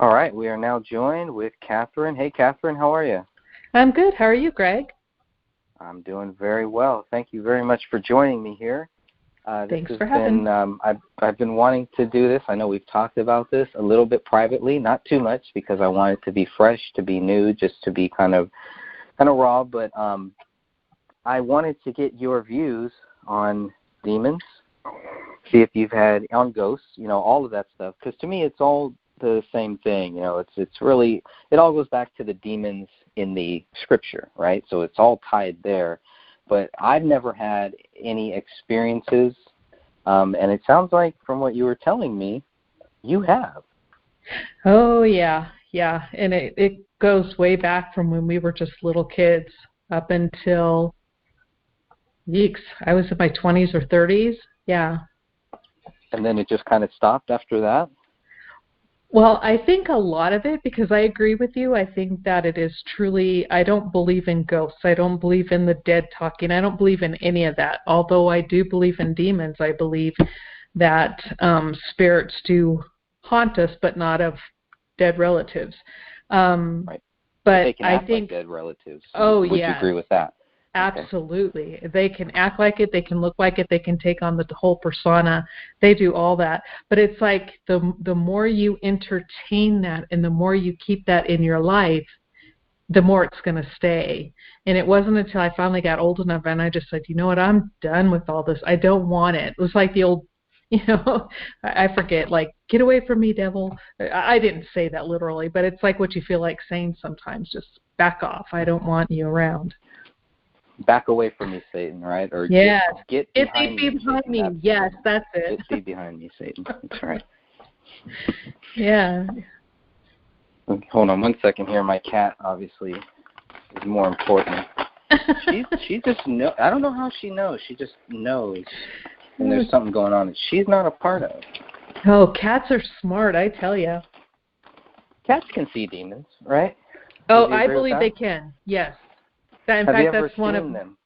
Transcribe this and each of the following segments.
All right, we are now joined with Catherine. Hey, Catherine, how are you? I'm good. How are you, Greg? I'm doing very well. Thank you very much for joining me here. Thanks for having me. I've been wanting to do this. I know we've talked about this a little bit privately, not too much, because I want it to be fresh, to be new, just to be kind of raw. But I wanted to get your views on demons, see if you've had on ghosts, all of that stuff. Because to me, it's all the same thing. It's really, it all goes back to the demons in the scripture, right? So it's all tied there. But I've never had any experiences, and it sounds like from what you were telling me, you have. Oh, yeah. And it goes way back from when we were just little kids up until, I was in my 20s or 30s. Yeah. And then it just kind of stopped after that? Well, I think a lot of it, because I agree with you, I think that it is truly, I don't believe in ghosts. I don't believe in the dead talking. I don't believe in any of that. Although I do believe in demons, I believe that spirits do haunt us, but not of dead relatives. Right. But they can I act think, like dead relatives. Oh, Would you agree with that? Absolutely. Okay. They can act like it. They can look like it. They can take on the whole persona. They do all that. But it's like the more you entertain that and the more you keep that in your life, the more it's going to stay. And it wasn't until I finally got old enough and I just said, you know what, I'm done with all this. I don't want it. It was like the old, I forget, like, get away from me, devil. I didn't say that literally, but it's like what you feel like saying sometimes. Just back off. I don't want you around. Back away from me, Satan, right? Or yes. Get behind me. Behind me. Yes, that's it. Get thee behind me, Satan. That's right. Yeah. Hold on one second here. My cat, obviously, is more important. She just knows. I don't know how she knows. She just knows when there's something going on that she's not a part of. Oh, cats are smart, I tell you. Cats can see demons, right? Oh, I believe they can. Yes. In fact, that's one of them.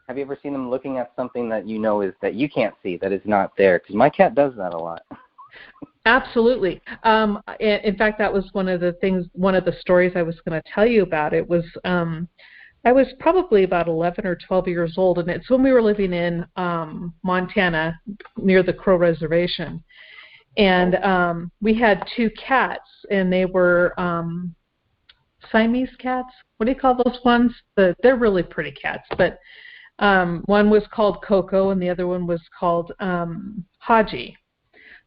Have you ever seen them looking at something that you know is that you can't see, that is not there? Because my cat does that a lot. Absolutely. In fact, that was one of the stories I was going to tell you about. It was, I was probably about 11 or 12 years old, and it's when we were living in Montana near the Crow Reservation. And we had two cats, and they were Siamese cats. What do you call those ones? They're really pretty cats, but one was called Coco and the other one was called Haji.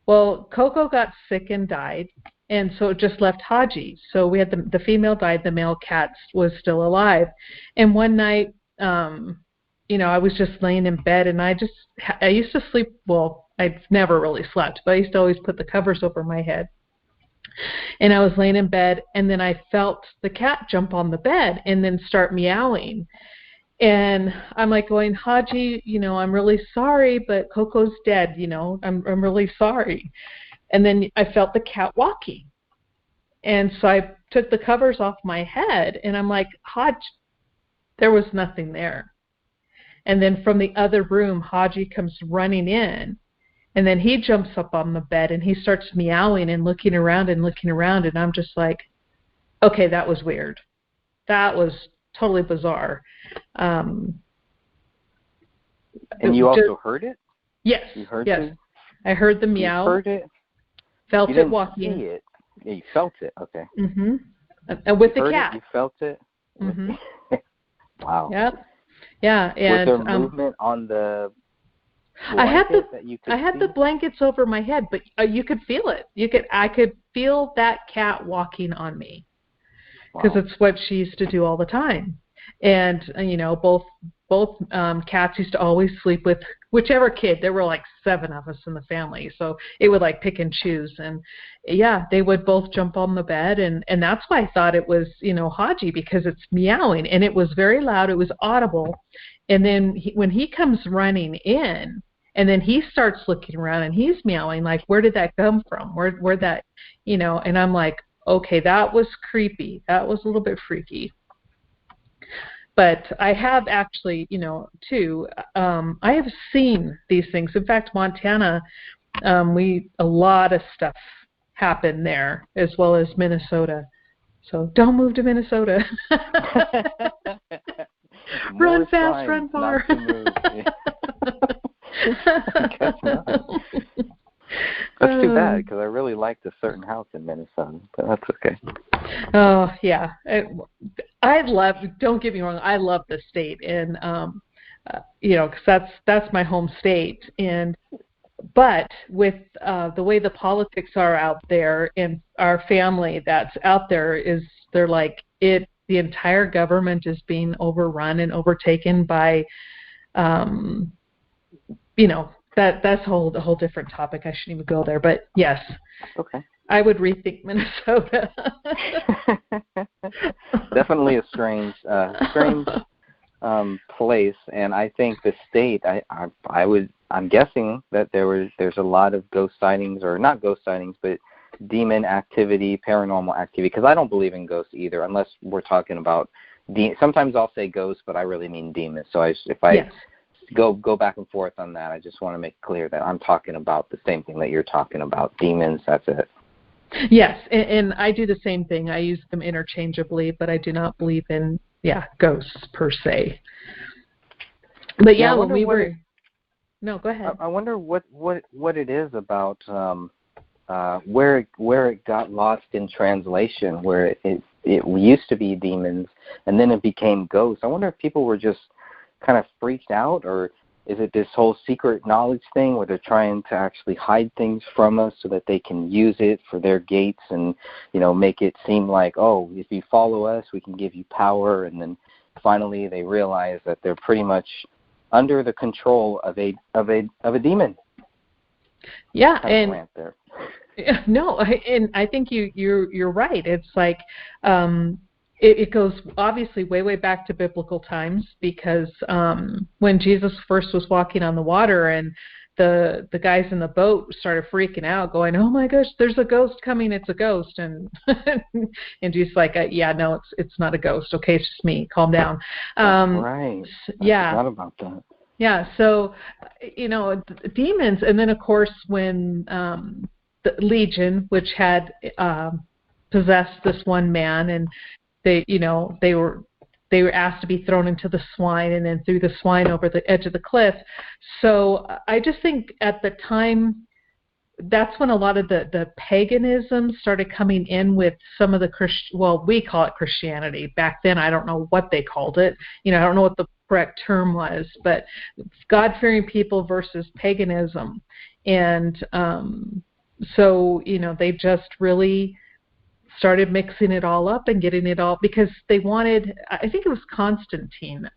Well, Coco got sick and died, and so it just left Haji. So we had the female died, the male cat was still alive. And one night, I was just laying in bed, and I used to sleep, well, I've never really slept, but I used to always put the covers over my head. And I was laying in bed, and then I felt the cat jump on the bed and then start meowing. And I'm like going, Haji, I'm really sorry, but Coco's dead, I'm really sorry. And then I felt the cat walking. And so I took the covers off my head, and I'm like, Haji, there was nothing there. And then from the other room, Haji comes running in. And then he jumps up on the bed and he starts meowing and looking around. And I'm just like, okay, that was weird. That was totally bizarre. And you also heard it? Yes. You heard it? I heard the meow. You heard it? Felt it walking. See it. Yeah, you felt it. Okay. Mm-hmm. And with the cat. You felt it? Mm-hmm. Wow. Yep. Yeah. And was there movement on the I had the blankets over my head, but you could feel it. I could feel that cat walking on me because it's what she used to do all the time. And both cats used to always sleep with whichever kid. There were like 7 of us in the family, so it would like pick and choose. And yeah, they would both jump on the bed, and that's why I thought it was Haji, because it's meowing and it was very loud. It was audible. And then when he comes running in, and then he starts looking around and he's meowing, like, where did that come from? Where that, and I'm like, okay, that was creepy. That was a little bit freaky. But I have actually, too, I have seen these things. In fact, Montana, a lot of stuff happen there, as well as Minnesota. So don't move to Minnesota. Run fast, run far. Not to move. I guess not. That's too bad, because I really liked a certain house in Minnesota, but that's okay. Oh, yeah. I love, don't get me wrong, I love the state, and, because that's my home state. But with the way the politics are out there, and our family that's out there they're like, the entire government is being overrun and overtaken by, that's a whole different topic. I shouldn't even go there. But yes, okay, I would rethink Minnesota. Definitely a strange place, and I think the state. I'm guessing that there's a lot of ghost sightings, or not ghost sightings, but demon activity, paranormal activity. Because I don't believe in ghosts either, unless we're talking about. Sometimes I'll say ghosts, but I really mean demons. So if I go back and forth on that, I just want to make clear that I'm talking about the same thing that you're talking about. Demons. That's it. Yes, and I do the same thing. I use them interchangeably, but I do not believe in ghosts per se. But when we were. No, go ahead. I wonder what it is about where it got lost in translation, where it used to be demons and then it became ghosts. I wonder if people were just kind of freaked out, or is it this whole secret knowledge thing where they're trying to actually hide things from us so that they can use it for their gates and make it seem like, oh, if you follow us, we can give you power, and then finally they realize that they're pretty much under the control of a demon. Yeah, and there. No, and I think you're right. It's like it goes obviously way back to biblical times, because when Jesus first was walking on the water and the guys in the boat started freaking out, going, "Oh my gosh, there's a ghost coming! It's a ghost!" And and Jesus like, "Yeah, no, it's not a ghost. Okay, it's just me. Calm down." Right. I forgot about that. Yeah. So, demons, and then of course when the Legion, which had possessed this one man, and they were asked to be thrown into the swine, and then threw the swine over the edge of the cliff. So I just think at the time, that's when a lot of the paganism started coming in with some of the we call it Christianity. Back then, I don't know what they called it. I don't know what the correct term was, but God-fearing people versus paganism. And so, they just really started mixing it all up and getting it all, because they wanted, I think it was Constantine,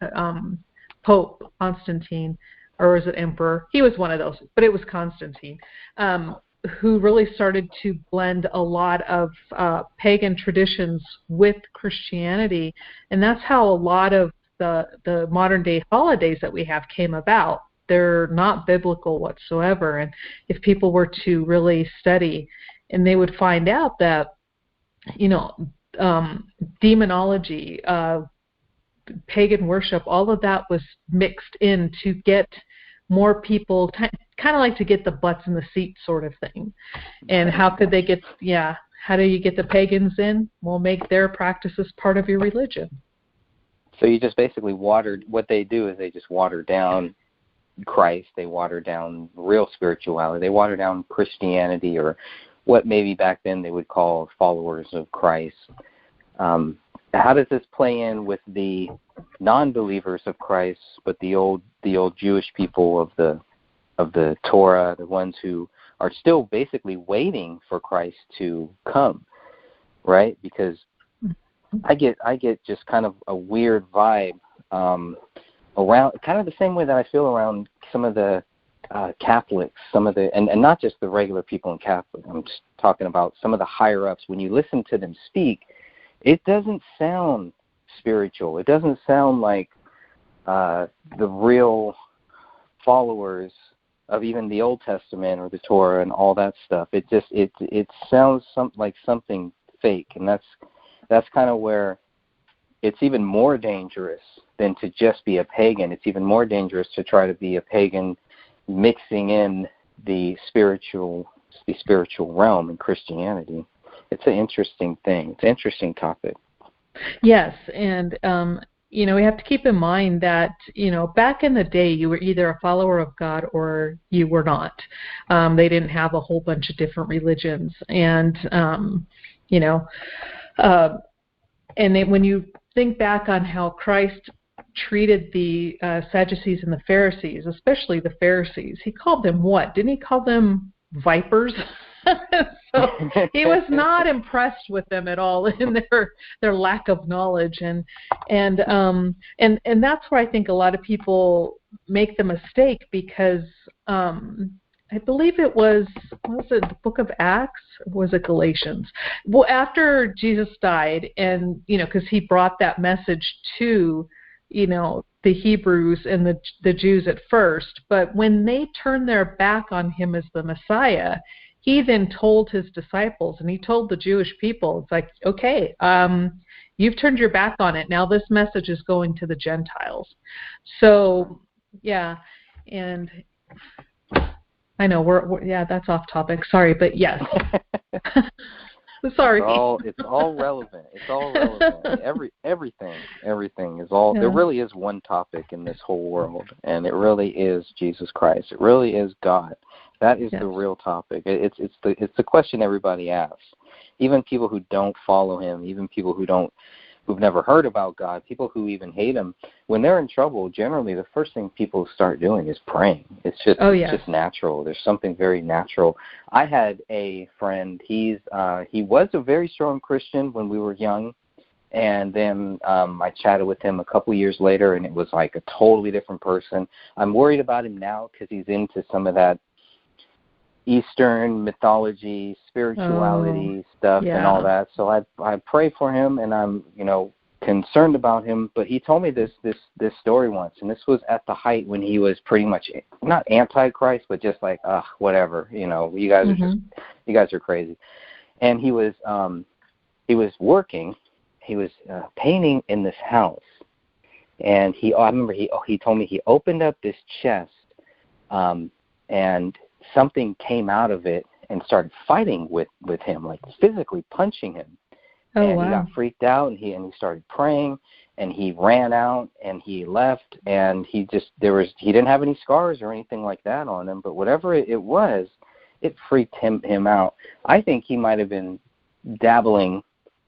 Pope Constantine, or was it Emperor? He was one of those, but it was Constantine, who really started to blend a lot of pagan traditions with Christianity. And that's how a lot of the modern day holidays that we have came about. They're not biblical whatsoever. And if people were to really study, and they would find out that, demonology, pagan worship, all of that was mixed in to get more people, kind of like to get the butts in the seat sort of thing. And how could they get, how do you get the pagans in? Well, make their practices part of your religion. So you just basically what they do is they just water down Christ, they water down real spirituality, they water down Christianity, or what maybe back then they would call followers of Christ. How does this play in with the non-believers of Christ, but the old Jewish people of the Torah, the ones who are still basically waiting for Christ to come, right? Because I get just kind of a weird vibe around, kind of the same way that I feel around some of the Catholics, and not just the regular people in Catholic. I'm just talking about some of the higher ups. When you listen to them speak, it doesn't sound spiritual. It doesn't sound like the real followers of even the Old Testament or the Torah and all that stuff. It sounds like something fake, and that's kind of where it's even more dangerous than to just be a pagan. It's even more dangerous to try to be a pagan mixing in the spiritual the spiritual realm in Christianity. It's an interesting thing. It's an interesting topic. Yes, and we have to keep in mind that back in the day, you were either a follower of God or you were not. They didn't have a whole bunch of different religions, and and then when you think back on how Christ treated the Sadducees and the Pharisees, especially the Pharisees, he called them what? Didn't he call them vipers? So he was not impressed with them at all in their lack of knowledge, and that's where I think a lot of people make the mistake, because I believe it was the book of Acts, or was it Galatians? Well, after Jesus died, and because he brought that message to the Hebrews and the Jews at first, but when they turned their back on him as the Messiah, he then told his disciples, and he told the Jewish people, it's like, okay, you've turned your back on it. Now this message is going to the Gentiles. So, yeah, and I know we're that's off topic. Sorry, but yes. Sorry. It's all relevant. It's all relevant. Everything is all. Yeah. There really is one topic in this whole world, and it really is Jesus Christ. It really is God. That is the real topic. It's the question everybody asks. Even people who don't follow him, even people who've never heard about God, people who even hate him, when they're in trouble, generally the first thing people start doing is praying. It's just just natural. There's something very natural. I had a friend. He was a very strong Christian when we were young, and then I chatted with him a couple years later, and it was like a totally different person. I'm worried about him now because he's into some of that Eastern mythology, spirituality stuff and all that. So I pray for him, and I'm concerned about him. But he told me this story once, and this was at the height when he was pretty much not anti-Christ, but just like whatever, you guys are you guys are crazy. And he was working, he was painting in this house, and I remember he told me he opened up this chest, and something came out of it and started fighting with him, like physically punching him. Oh, and wow. He got freaked out, and he started praying, and he ran out and he left, and he didn't have any scars or anything like that on him, but whatever it was, it freaked him out. I think he might have been dabbling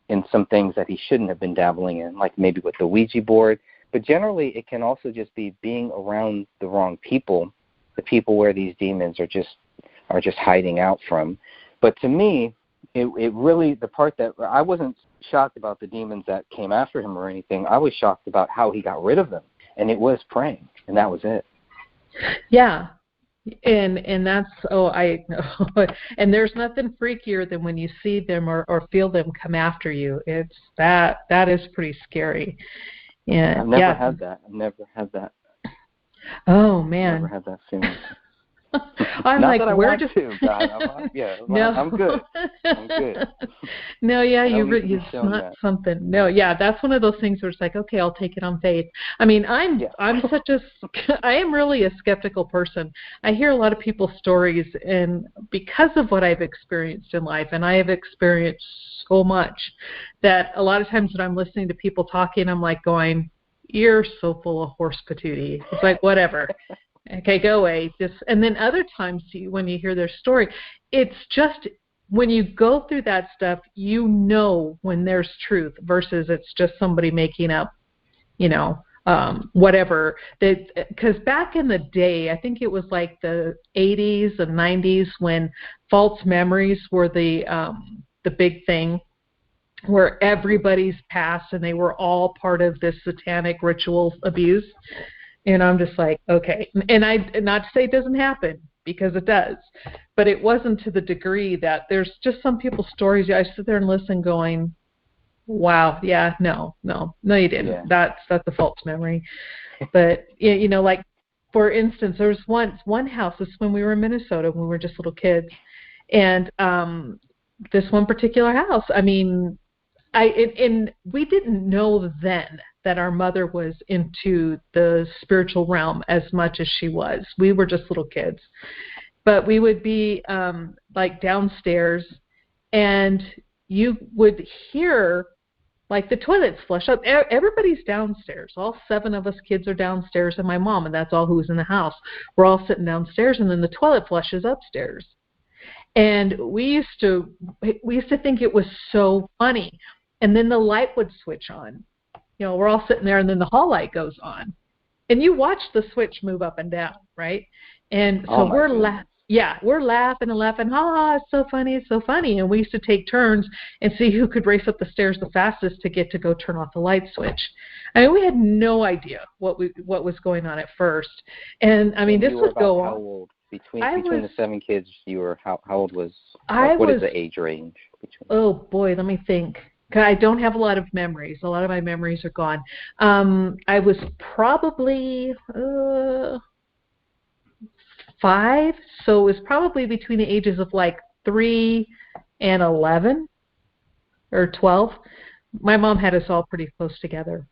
in some things that he shouldn't have been dabbling in, like maybe with the Ouija board. But generally, it can also just be being around the wrong people, the people where these demons are just hiding out from. But to me, it really, the part that I wasn't shocked about the demons that came after him or anything. I was shocked about how he got rid of them, and it was praying, and that was it. Yeah. And that's and there's nothing freakier than when you see them or feel them come after you. It's that is pretty scary. And I've never had that. Oh man. Never had that feeling. I'm Not like, that I where want just to, God. No. I'm good. I'm good. No, yeah, it's not that. something. No, yeah, that's one of those things where it's like, okay, I'll take it on faith. I mean, I am really a skeptical person. I hear a lot of people's stories, and because of what I've experienced in life, and I have experienced so much, that a lot of times when I'm listening to people talking, I'm like going, you're so full of horse patootie. It's like, whatever. Okay, go away. And then other times when you hear their story, it's just when you go through that stuff, when there's truth versus it's just somebody making up, whatever. Because back in the day, I think it was like the 80s and 90s when false memories were the big thing, where everybody's past and they were all part of this satanic ritual abuse. And I'm just like, okay. And not to say it doesn't happen, because it does, but it wasn't to the degree that there's just some people's stories. I sit there and listen going, wow, yeah, no, you didn't. Yeah. That's a false memory. But, like, for instance, there was one house, this is when we were in Minnesota, when we were just little kids. And this one particular house, I mean, and we didn't know then that our mother was into the spiritual realm as much as she was. We were just little kids. but we would be like downstairs, and you would hear like the toilets flush up. Everybody's downstairs. All 7 of us kids are downstairs, and my mom, and that's all who was in the house. We're all sitting downstairs, and then the toilet flushes upstairs. And we used to think it was so funny. And then the light would switch on. You know, we're all sitting there, and then the hall light goes on. And you watch the switch move up and down, right? And so we're laughing and laughing. Ha, it's so funny, it's so funny. And we used to take turns and see who could race up the stairs the fastest to get to go turn off the light switch. I mean, we had no idea what was going on at first. And I mean, this would go on. How old? Between the 7 kids, you were how old was? What is the age range between? Oh boy, let me think. I don't have a lot of memories. A lot of my memories are gone. I was probably 5, so it was probably between the ages of like 3 and 11 or 12. My mom had us all pretty close together.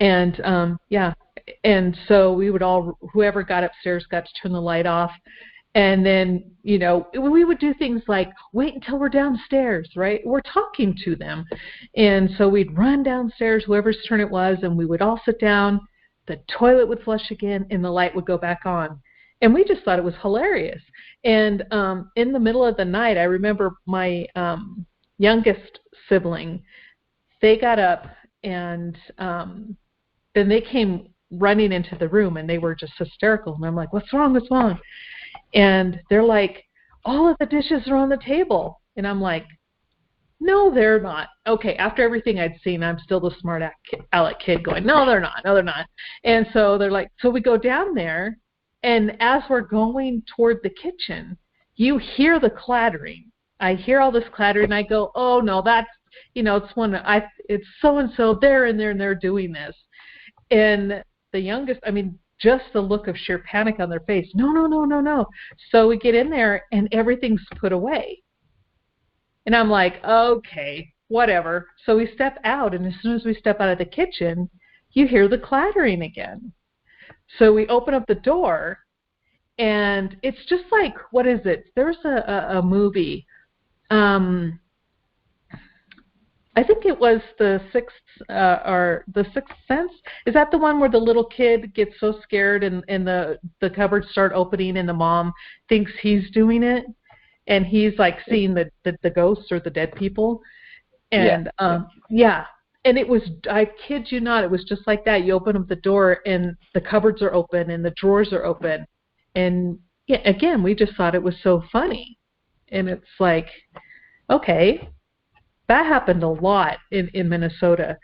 And and so we would all, whoever got upstairs got to turn the light off. And then, you know, we would do things like wait until we're downstairs, right? We're talking to them. And so we'd run downstairs, whoever's turn it was, and we would all sit down. The toilet would flush again, and the light would go back on. And we just thought it was hilarious. And in the middle of the night, I remember my youngest sibling, they got up, and then they came running into the room, and they were just hysterical. And I'm like, what's wrong? What's wrong? And they're like, all of the dishes are on the table. And I'm like, no, they're not. Okay, after everything I'd seen, I'm still the smart aleck kid going, no, they're not. No, they're not. And so they're like, so we go down there, and as we're going toward the kitchen, you hear the clattering. I hear all this clattering, and I go, oh, no, that's, you know, it's so-and-so, they're in there, and they're doing this. And the youngest, I mean, just the look of sheer panic on their face. No, no, no, no, no. So we get in there, and everything's put away. And I'm like, okay, whatever. So we step out, and as soon as we step out of the kitchen, you hear the clattering again. So we open up the door, and it's just like, what is it? There's a movie. I think it was the Sixth Sense. Is that the one where the little kid gets so scared and the cupboards start opening and the mom thinks he's doing it, and he's like seeing the ghosts or the dead people? And and it was, I kid you not, it was just like that. You open up the door and the cupboards are open and the drawers are open, and yeah, again, we just thought it was so funny. And it's like, okay. That happened a lot in Minnesota.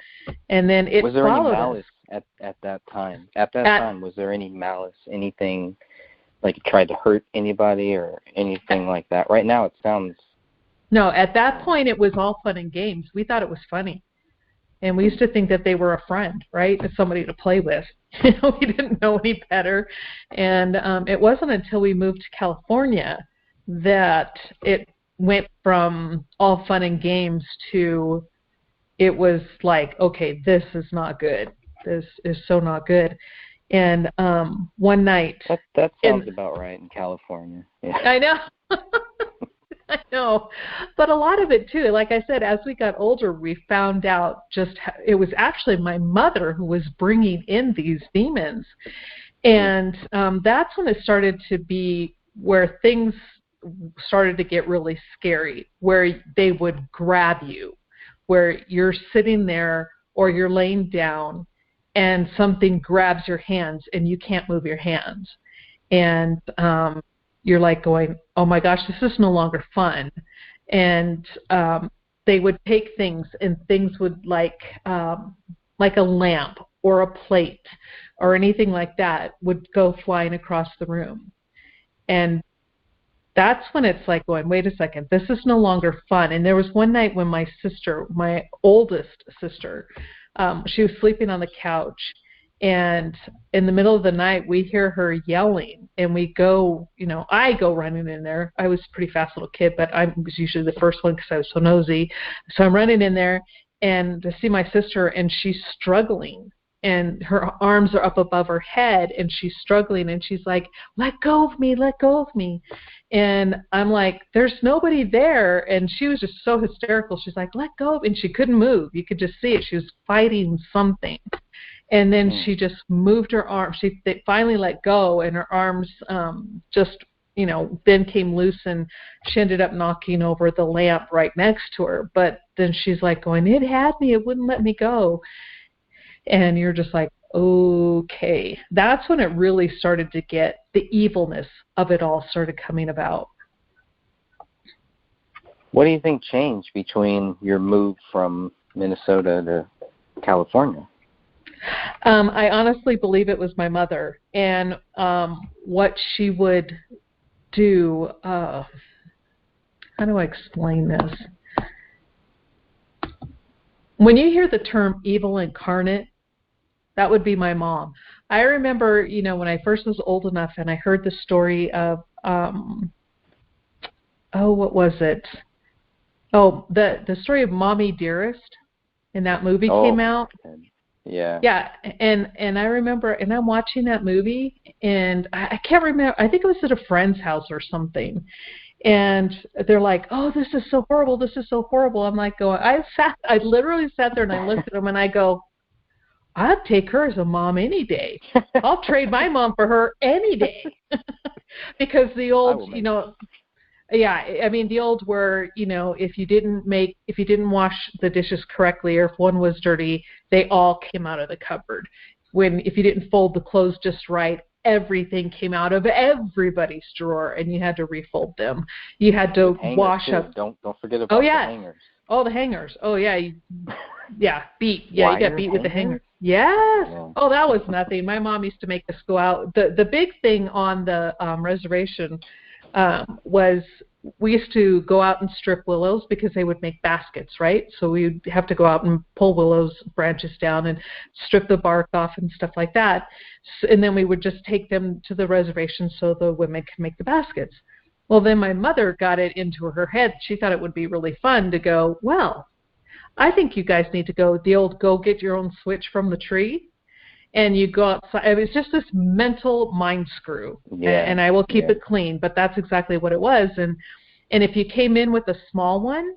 And then it was there followed any malice at that time? At that time, was there any malice, anything like you tried to hurt anybody or anything like that? Right now it sounds... No, at that point it was all fun and games. We thought it was funny. And we used to think that they were a friend, right? It's somebody to play with. You know, we didn't know any better. And it wasn't until we moved to California that it went from all fun and games to it was like, okay, this is not good. This is so not good. And one night... That sounds about right in California. Yeah. I know. I know. But a lot of it, too, like I said, as we got older, we found out just how, it was actually my mother who was bringing in these demons. And that's when it started to be where things started to get really scary, where they would grab you, where you're sitting there or you're laying down and something grabs your hands and you can't move your hands. And you're like going, oh my gosh, this is no longer fun. And they would take things, and things would like a lamp or a plate or anything like that would go flying across the room. And that's when it's like going, wait a second, this is no longer fun. And there was one night when my sister, my oldest sister, she was sleeping on the couch, and in the middle of the night, we hear her yelling, and we go, you know, I go running in there. I was a pretty fast little kid, but I was usually the first one because I was so nosy. So I'm running in there and to see my sister, and she's struggling. and her arms are up above her head, and she's struggling, and she's like, let go of me, let go of me. And I'm like, there's nobody there. And she was just so hysterical. She's like, let go. And she couldn't move. You could just see it. She was fighting something. And then she just moved her arm. She finally let go, and her arms just, then came loose, and she ended up knocking over the lamp right next to her. But then she's like going, it had me. It wouldn't let me go. And you're just like, okay. That's when it really started to get the evilness of it all started coming about. What do you think changed between your move from Minnesota to California? I honestly believe it was my mother, and what she would do. How do I explain this? When you hear the term evil incarnate, that would be my mom. I remember, when I first was old enough and I heard the story of, what was it? Oh, the story of Mommy Dearest, and that movie came out. Yeah. Yeah, and I remember, and I'm watching that movie, and I can't remember. I think it was at a friend's house or something. And they're like, oh, this is so horrible. This is so horrible. I'm like going, I literally sat there and I looked at them and I go, I'd take her as a mom any day. I'll trade my mom for her any day. Because the old, the old were, if you didn't wash the dishes correctly, or if one was dirty, they all came out of the cupboard. If you didn't fold the clothes just right, everything came out of everybody's drawer, and you had to refold them. You had to wash up. Don't forget about the hangers. Oh, the hangers. Oh, yeah. Beat. Yeah, you got beat with the hangers. Yes. Yeah. Oh, that was nothing. My mom used to make us go out. The big thing on the reservation was we used to go out and strip willows because they would make baskets, right? So we'd have to go out and pull willows branches down and strip the bark off and stuff like that. And then we would just take them to the reservation so the women could make the baskets. Well, then my mother got it into her head. She thought it would be really fun to go, well, I think you guys need to go get your own switch from the tree. And you go outside. It was just this mental mind screw. Yeah. And I will keep it clean, but that's exactly what it was. And if you came in with a small one,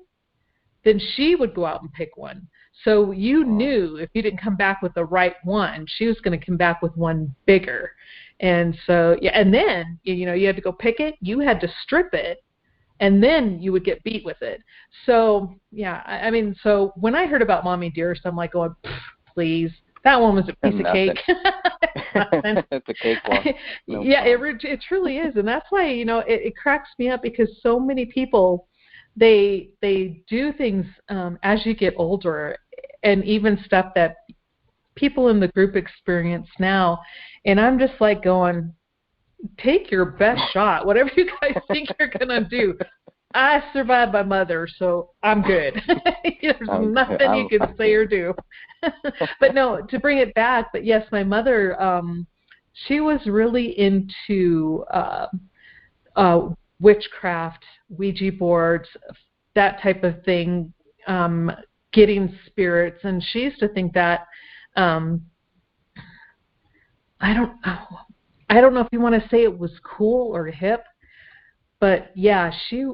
then she would go out and pick one. So you knew if you didn't come back with the right one, she was going to come back with one bigger. And so, and then, you had to go pick it. You had to strip it, and then you would get beat with it. So, so when I heard about Mommy Dearest, I'm like going, please. That one was a piece of cake. It's a cakewalk. It truly is. And that's why, it cracks me up, because so many people, they do things as you get older, and even stuff that people in the group experience now. And I'm just like going, take your best shot. Whatever you guys think you're going to do. I survived my mother, so I'm good. There's nothing you can say or do. But no, to bring it back, but yes, my mother, she was really into witchcraft, Ouija boards, that type of thing, getting spirits. And she used to think that, I don't know if you want to say it was cool or hip, but yeah, she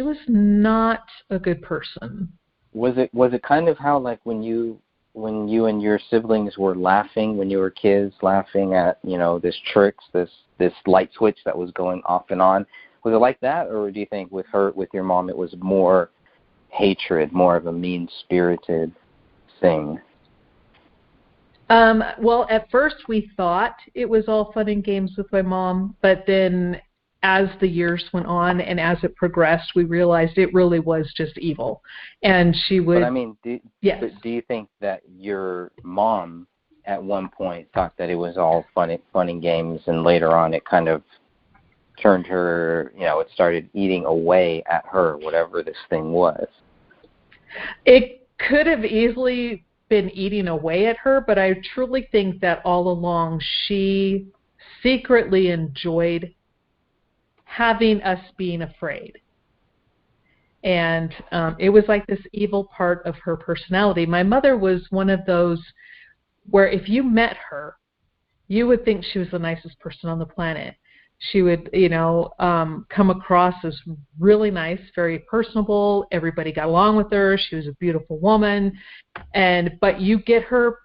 was not a good person. Was it kind of how, like, when you and your siblings were laughing when you were kids, laughing at, this tricks, this light switch that was going off and on? Was it like that, or do you think with your mom, it was more hatred, more of a mean-spirited thing? Well, at first we thought it was all fun and games with my mom, but then as the years went on and as it progressed, we realized it really was just evil. And she would... But do you think that your mom at one point thought that it was all fun and games, and later on it kind of turned her, it started eating away at her, whatever this thing was? It could have easily been eating away at her, but I truly think that all along she secretly enjoyed having us being afraid. And it was like this evil part of her personality. My mother was one of those where if you met her, you would think she was the nicest person on the planet. She would, come across as really nice, very personable. Everybody got along with her. She was a beautiful woman. But you get her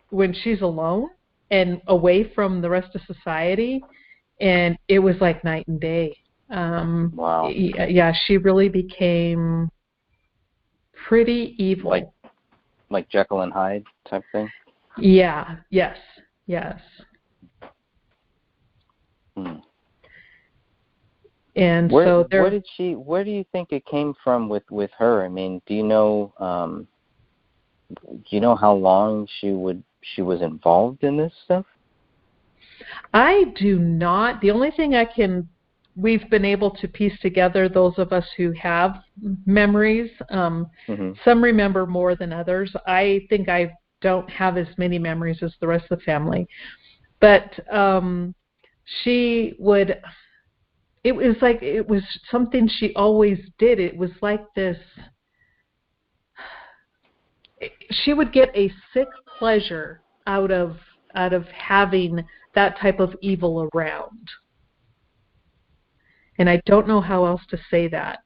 when she's alone and away from the rest of society, and it was like night and day. Wow. Yeah, she really became pretty evil. Like Jekyll and Hyde type thing? Yeah, yes. And where do you think it came from with her? I mean, do you know how long she was involved in this stuff? I do not. The only thing we've been able to piece together, those of us who have memories, some remember more than others. I think I don't have as many memories as the rest of the family. But she would, it was something she always did. It was like this, she would get a sick pleasure out of having that type of evil around. And I don't know how else to say that.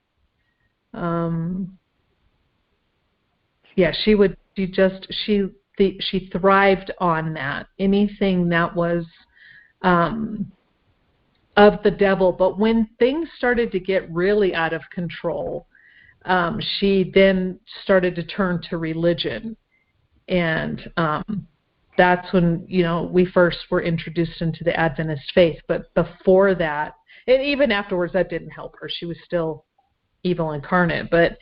She thrived on that. Anything that was of the devil. But when things started to get really out of control, she then started to turn to religion. And that's when, we first were introduced into the Adventist faith. But before that, and even afterwards, that didn't help her. She was still evil incarnate. But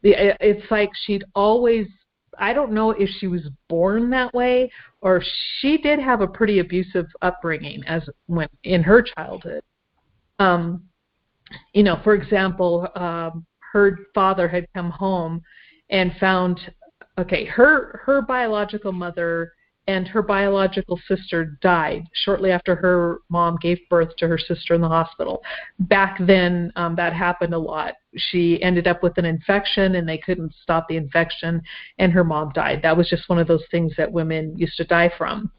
it's like she'd always, I don't know if she was born that way or she did have a pretty abusive upbringing in her childhood. For example, her father had come home and found, her biological mother and her biological sister died shortly after her mom gave birth to her sister in the hospital. Back then, that happened a lot. She ended up with an infection, and they couldn't stop the infection, and her mom died. That was just one of those things that women used to die from.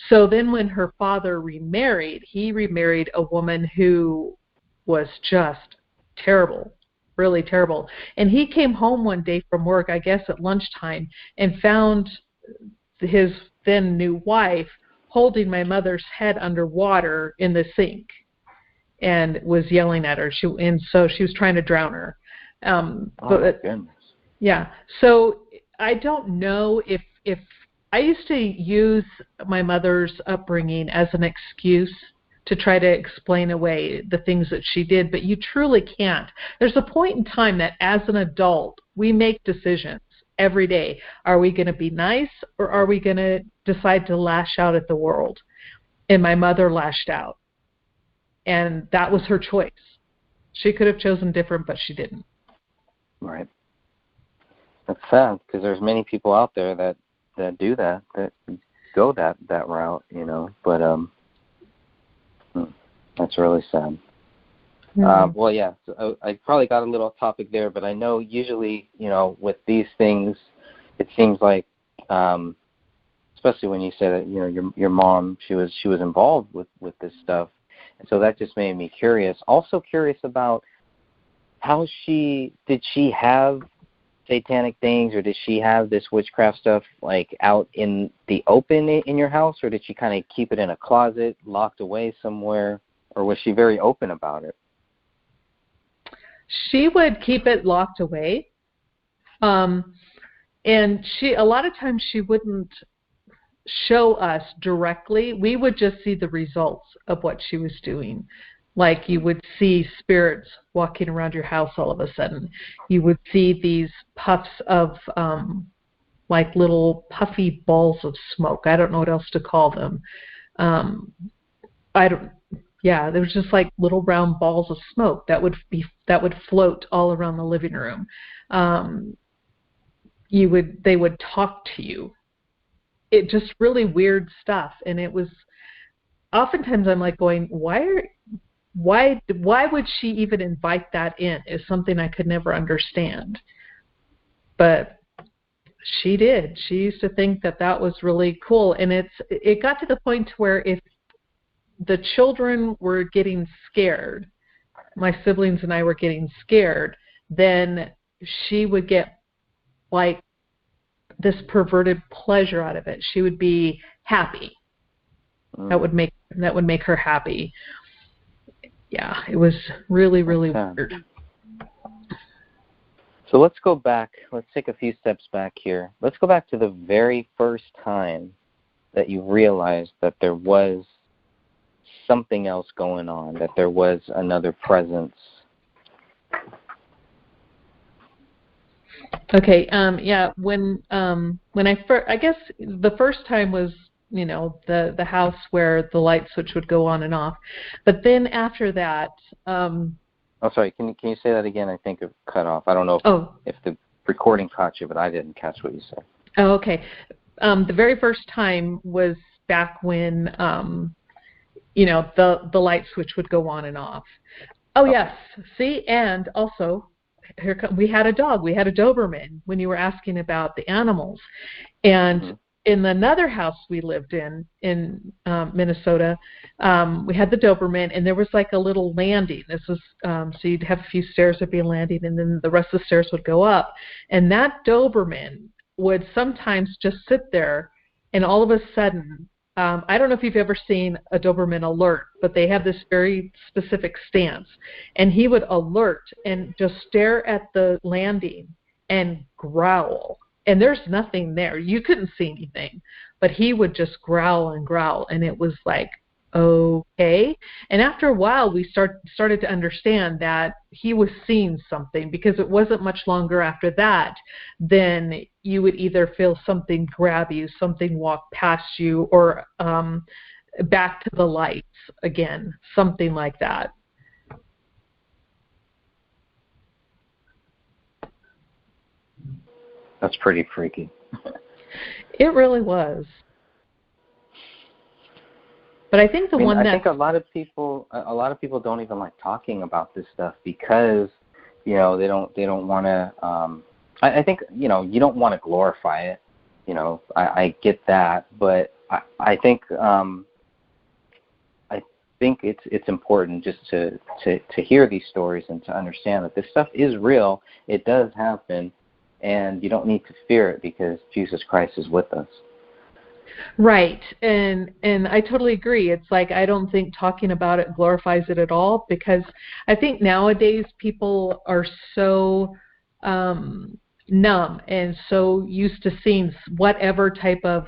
So then when her father remarried, he remarried a woman who was just terrible, really terrible. And he came home one day from work, I guess at lunchtime, and found his then new wife holding my mother's head underwater in the sink and was yelling at her. So she was trying to drown her. Oh my goodness. Yeah. So I don't know if I used to use my mother's upbringing as an excuse to try to explain away the things that she did, but you truly can't. There's a point in time that as an adult, we make decisions every day. Are we going to be nice, or are we going to decide to lash out at the world? And my mother lashed out. And that was her choice. She could have chosen different, but she didn't. Right. That's sad, because there's many people out there that do that go that route, but that's really sad. Well, yeah, so I probably got a little off topic there, but I know usually, with these things, it seems like, especially when you said that, your mom, she was involved with this stuff, and so that just made me curious. Also curious about how did she have satanic things, or did she have this witchcraft stuff like out in the open in your house, or did she kind of keep it in a closet, locked away somewhere, or was she very open about it? She would keep it locked away. And a lot of times she wouldn't show us directly. We would just see the results of what she was doing. Like you would see spirits walking around your house all of a sudden. You would see these puffs of like little puffy balls of smoke. I don't know what else to call them. Yeah, there was just like little round balls of smoke that would float all around the living room. They would talk to you. It just really weird stuff, and it was oftentimes I'm like going, why would she even invite that in? Is something I could never understand. But She did. She used to think that that was really cool. And it got to the point where if the children were getting scared, my siblings and I were getting scared, then she would get like this perverted pleasure out of it. She would be happy. That would make her happy. Yeah, it was really, really weird. So let's go back. Let's take a few steps back here. Let's go back to the very first time that you realized that there was something else going on, that there was another presence. Okay. Yeah. When I guess the first time was, the house where the light switch would go on and off, but then after that. Oh, sorry. Can you say that again? I think it cut off. I don't know if the recording caught you, but I didn't catch what you said. Oh, okay. The very first time was back when, the light switch would go on and off. Oh, yes. See, and also, we had a dog. We had a Doberman when you were asking about the animals. And in another house we lived in Minnesota, we had the Doberman, and there was like a little landing. This was so you'd have a few stairs, there'd be a landing, and then the rest of the stairs would go up. And that Doberman would sometimes just sit there, and all of a sudden, I don't know if you've ever seen a Doberman alert, but they have this very specific stance. And he would alert and just stare at the landing and growl. And there's nothing there. You couldn't see anything. But he would just growl and growl. And it was like, okay. And after a while, we started to understand that he was seeing something, because it wasn't much longer after that then you would either feel something grab you, something walk past you, or back to the lights again, something like that. That's pretty freaky. It really was. But I think I think a lot of people don't even like talking about this stuff because, they don't want to. I think you don't want to glorify it. I get that, but I think it's important just to hear these stories and to understand that this stuff is real. It does happen, and you don't need to fear it because Jesus Christ is with us. Right. And I totally agree. It's like, I don't think talking about it glorifies it at all, because I think nowadays people are so numb and so used to seeing whatever type of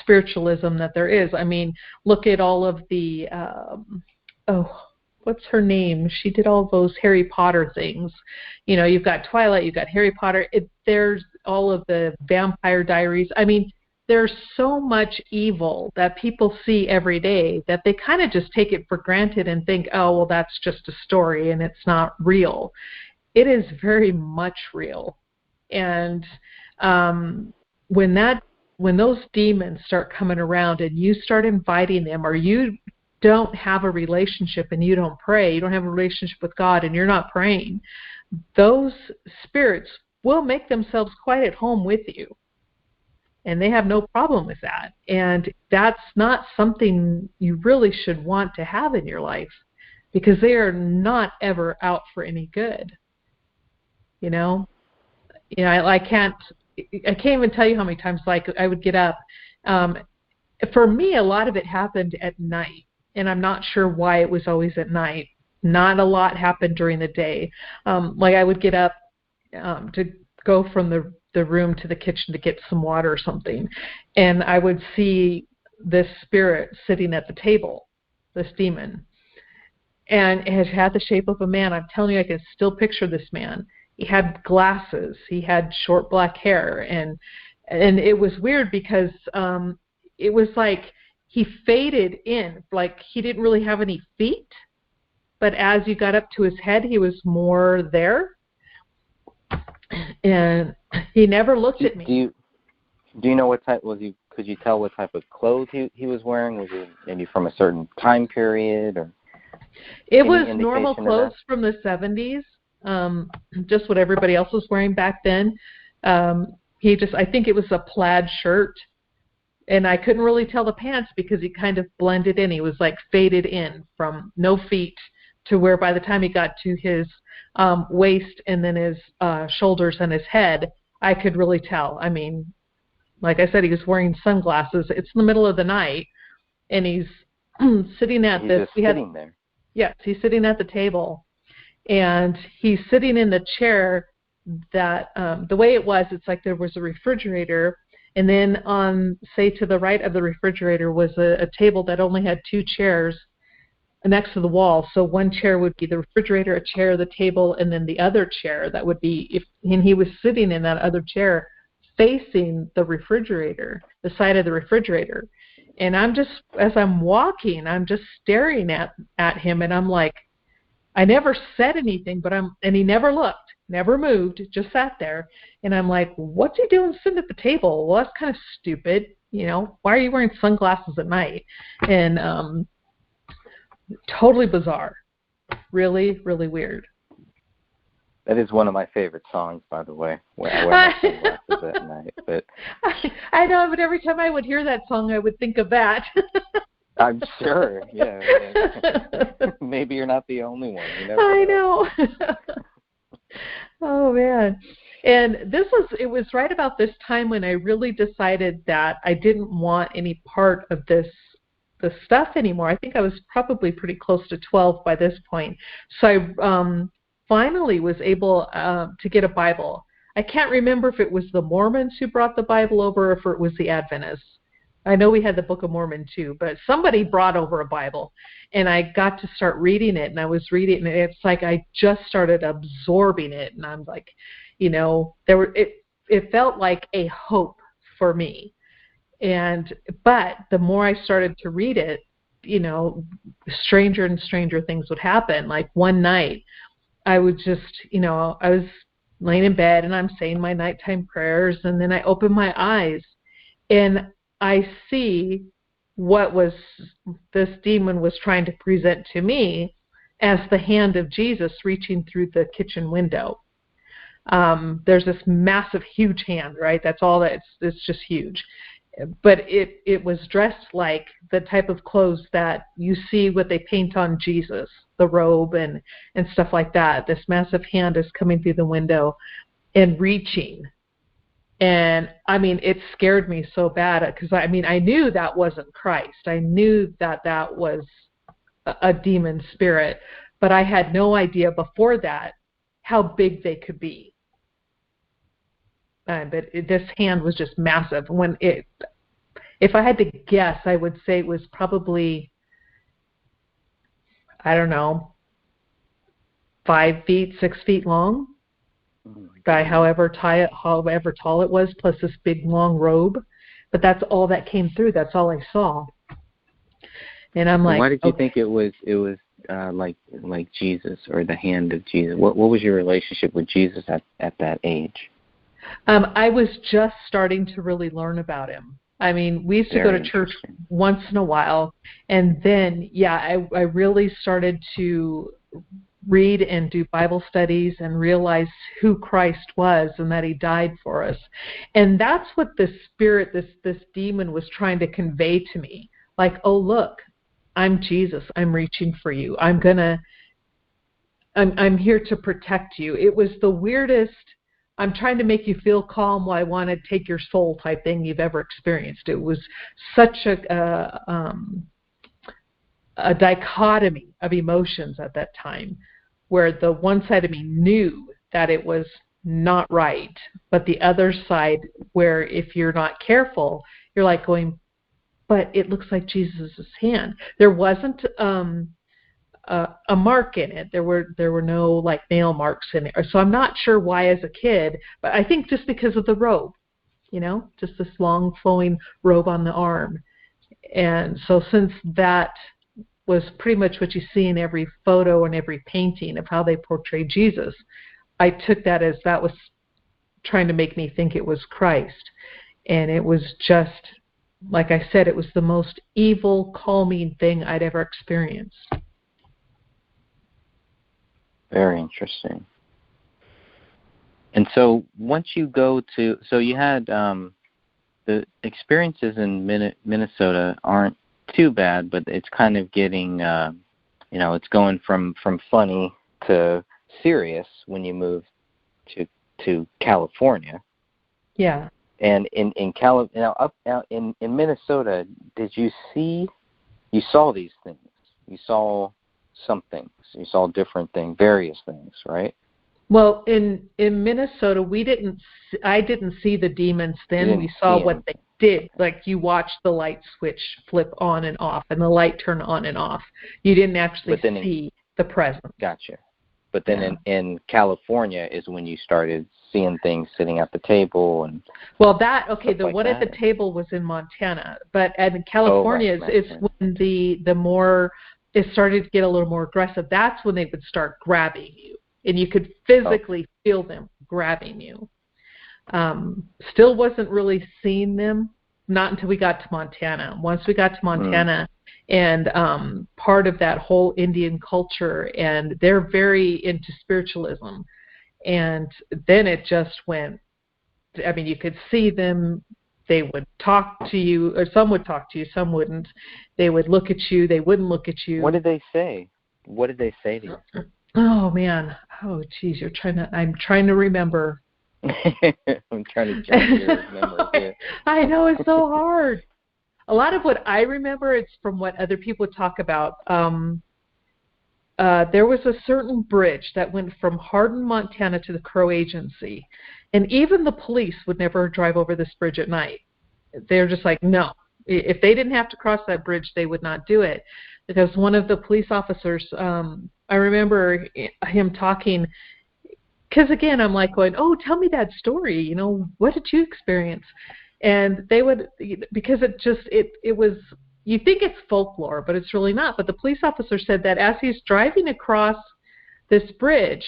spiritualism that there is. I mean, look at all of the, what's her name? She did all those Harry Potter things. You've got Twilight, you've got Harry Potter. There's all of the Vampire Diaries. I mean, there's so much evil that people see every day that they kind of just take it for granted and think, oh, well, that's just a story and it's not real. It is very much real. And when those demons start coming around and you start inviting them, or you don't have a relationship and you don't pray, you don't have a relationship with God and you're not praying, those spirits will make themselves quite at home with you. And they have no problem with that. And that's not something you really should want to have in your life, because they are not ever out for any good. I can't even tell you how many times I would get up. For me, a lot of it happened at night, and I'm not sure why it was always at night. Not a lot happened during the day. I would get up to go from the room to the kitchen to get some water or something, and I would see this spirit sitting at the table, this demon, and it had the shape of a man. I'm telling you, I can still picture this man. He had glasses, he had short black hair, and it was weird because it was like he faded in, like he didn't really have any feet, but as you got up to his head, he was more there. And he never looked at me. Do you know what type was he? Could you tell what type of clothes he was wearing? Was it maybe from a certain time period, or? It was normal clothes from the 70s, just what everybody else was wearing back then. I think it was a plaid shirt, and I couldn't really tell the pants because he kind of blended in. He was like faded in from no feet to where by the time he got to his waist and then his shoulders and his head, I could really tell. I mean, like I said, he was wearing sunglasses. It's in the middle of the night, and he's sitting at he's this. Just sitting there. Yes, he's sitting at the table, and he's sitting in the chair that the way it was, it's like there was a refrigerator, and then on, say, to the right of the refrigerator was a table that only had two chairs next to the wall. So one chair would be the refrigerator, a chair, the table, and then the other chair that would be, and he was sitting in that other chair facing the refrigerator, the side of the refrigerator. And I'm just, as I'm walking, I'm just staring at him, and I'm like, I never said anything, and he never looked, never moved, just sat there. And I'm like, what's he doing sitting at the table? Well, that's kind of stupid. You know, why are you wearing sunglasses at night? And totally bizarre. Really, really weird. That is one of my favorite songs, by the way, where I wear my sunglasses at night. But I know, but every time I would hear that song, I would think of that. I'm sure, yeah. Maybe you're not the only one. You never I know. Oh, man. And it was right about this time when I really decided that I didn't want any part of the stuff anymore. I think I was probably pretty close to 12 by this point. So I finally was able to get a Bible. I can't remember if it was the Mormons who brought the Bible over or if it was the Adventists. I know we had the Book of Mormon too, but somebody brought over a Bible, and I got to start reading it, and I was reading it, and it's like I just started absorbing it, and I'm like, you know, it felt like a hope for me. But the more I started to read it, you know, stranger and stranger things would happen. Like one night, I would just, you know, I was laying in bed and I'm saying my nighttime prayers, and then I open my eyes and I see what this demon was trying to present to me as the hand of Jesus reaching through the kitchen window. There's this massive, huge hand, right? That's all it's just huge. But it was dressed like the type of clothes that you see what they paint on Jesus, the robe and stuff like that. This massive hand is coming through the window and reaching. And, I mean, it scared me so bad because, I mean, I knew that wasn't Christ. I knew that was a demon spirit, but I had no idea before that how big they could be. But this hand was just massive. If I had to guess, I would say it was probably, I don't know, 5 feet, 6 feet long, by however tall it was, plus this big long robe. But that's all that came through. That's all I saw. And I'm like, why did you think it was like Jesus or the hand of Jesus? What was your relationship with Jesus at that age? I was just starting to really learn about him. I mean, we used to go to church once in a while, and then, I really started to read and do Bible studies and realize who Christ was and that he died for us. And that's what this spirit, this demon was trying to convey to me. Like, oh, look, I'm Jesus. I'm reaching for you. I'm here to protect you. It was the weirdest, I'm trying to make you feel calm while I want to take your soul type thing you've ever experienced. It was such a dichotomy of emotions at that time, where the one side of me knew that it was not right, but the other side, where if you're not careful, you're like going, but it looks like Jesus' hand. There wasn't a mark in it. There were no like nail marks in it. So I'm not sure why as a kid, but I think just because of the robe, you know, just this long flowing robe on the arm. And so since that was pretty much what you see in every photo and every painting of how they portray Jesus, I took that as that was trying to make me think it was Christ. And it was just, like I said, it was the most evil, calming thing I'd ever experienced. Very interesting. And so once you go to, so you had the experiences in Minnesota aren't too bad, but it's kind of getting, it's going from funny to serious when you move to California. Yeah. And in Minnesota, you saw these things. You saw some things. You saw different things, various things, right? Well, in Minnesota, I didn't see the demons then. We saw what they did. Like, you watched the light switch flip on and off, and the light turn on and off. You didn't actually see the presence. Gotcha. But then in California is when you started seeing things sitting at the table and. Well, the one at the table was in Montana, but in California is when the more it started to get a little more aggressive. That's when they would start grabbing you, and you could physically feel them grabbing you. Still wasn't really seeing them, not until we got to Montana. Once we got to Montana, and part of that whole Indian culture, and they're very into spiritualism, and then it just went. I mean, you could see them. They would talk to you, or some would talk to you, some wouldn't. They would look at you. They wouldn't look at you. What did they say? What did they say to you? Oh man! Oh geez, I'm trying to remember. I'm trying to jump your memory here. I know, it's so hard. A lot of what I remember, it's from what other people talk about. There was a certain bridge that went from Hardin, Montana to the Crow Agency, and even the police would never drive over this bridge at night. They're just like, no. If they didn't have to cross that bridge, they would not do it. Because one of the police officers, I remember him talking, because again, I'm like going, oh, tell me that story. What did you experience? And they would, because it was, you think it's folklore, but it's really not. But the police officer said that as he's driving across this bridge,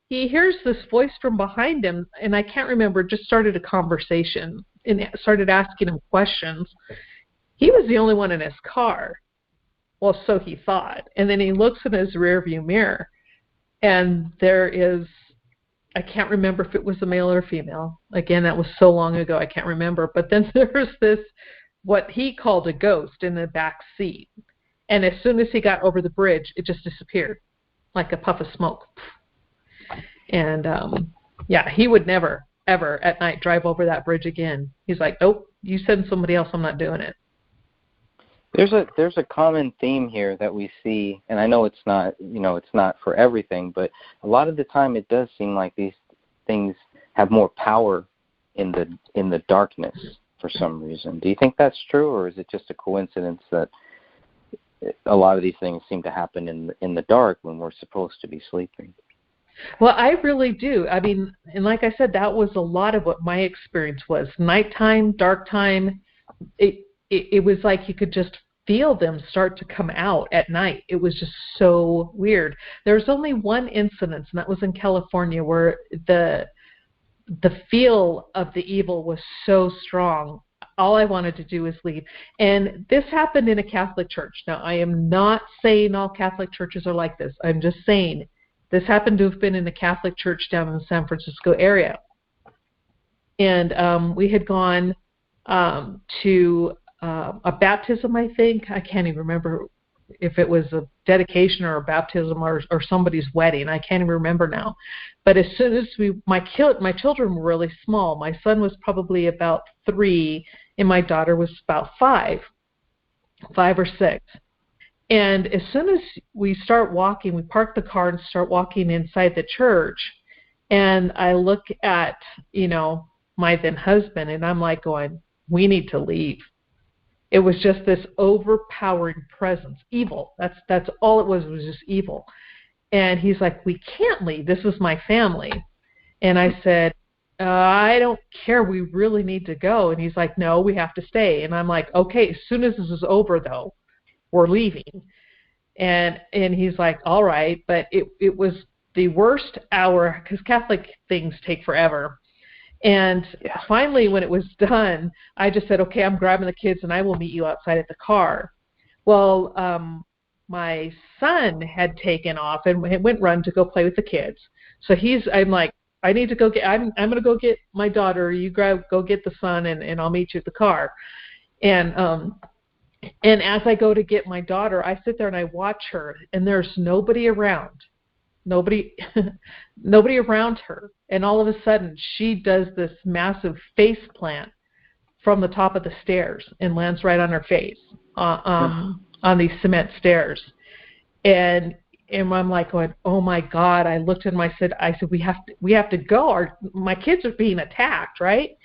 he hears this voice from behind him, and I can't remember, just started a conversation and started asking him questions. He was the only one in his car. Well, so he thought. And then he looks in his rearview mirror, and there is, I can't remember if it was a male or female. Again, that was so long ago, I can't remember. But then there's this, what he called a ghost in the back seat. And as soon as he got over the bridge, it just disappeared like a puff of smoke. And, he would never, ever at night drive over that bridge again. He's like, nope, you send somebody else, I'm not doing it. There's a common theme here that we see, and I know it's not for everything, but a lot of the time it does seem like these things have more power in the darkness for some reason. Do you think that's true, or is it just a coincidence that a lot of these things seem to happen in the dark when we're supposed to be sleeping? Well, I really do. I mean, and like I said, that was a lot of what my experience was. Nighttime, dark time, it was like you could just feel them start to come out at night. It was just so weird. There's only one incident, and that was in California, where the feel of the evil was so strong. All I wanted to do was leave. And this happened in a Catholic church. Now, I am not saying all Catholic churches are like this. I'm just saying this happened to have been in a Catholic church down in the San Francisco area. And we had gone to a baptism, I think. I can't even remember if it was a dedication or a baptism or somebody's wedding. I can't even remember now. But as soon as my children were really small. My son was probably about 3, and my daughter was about 5 or 6. And as soon as we start walking, we park the car and start walking inside the church, and I look at, my then husband, and I'm like going, we need to leave. It was just this overpowering presence, evil. That's all it was just evil. And he's like, we can't leave. This is my family. And I said, I don't care. We really need to go. And he's like, no, we have to stay. And I'm like, okay, as soon as this is over, though, we're leaving. And he's like, all right. But it was the worst hour, because Catholic things take forever. And finally, when it was done, I just said, okay, I'm grabbing the kids and I will meet you outside at the car. Well, my son had taken off and went run to go play with the kids. So I'm like, I need to go get, I'm going to go get my daughter. You go get the son, and I'll meet you at the car. And as I go to get my daughter, I sit there and I watch her, and there's nobody around. Nobody around her. And all of a sudden, she does this massive face plant from the top of the stairs and lands right on her face on these cement stairs. And I'm like going, oh my God! I looked at him. I said, we have to go. My kids are being attacked, right?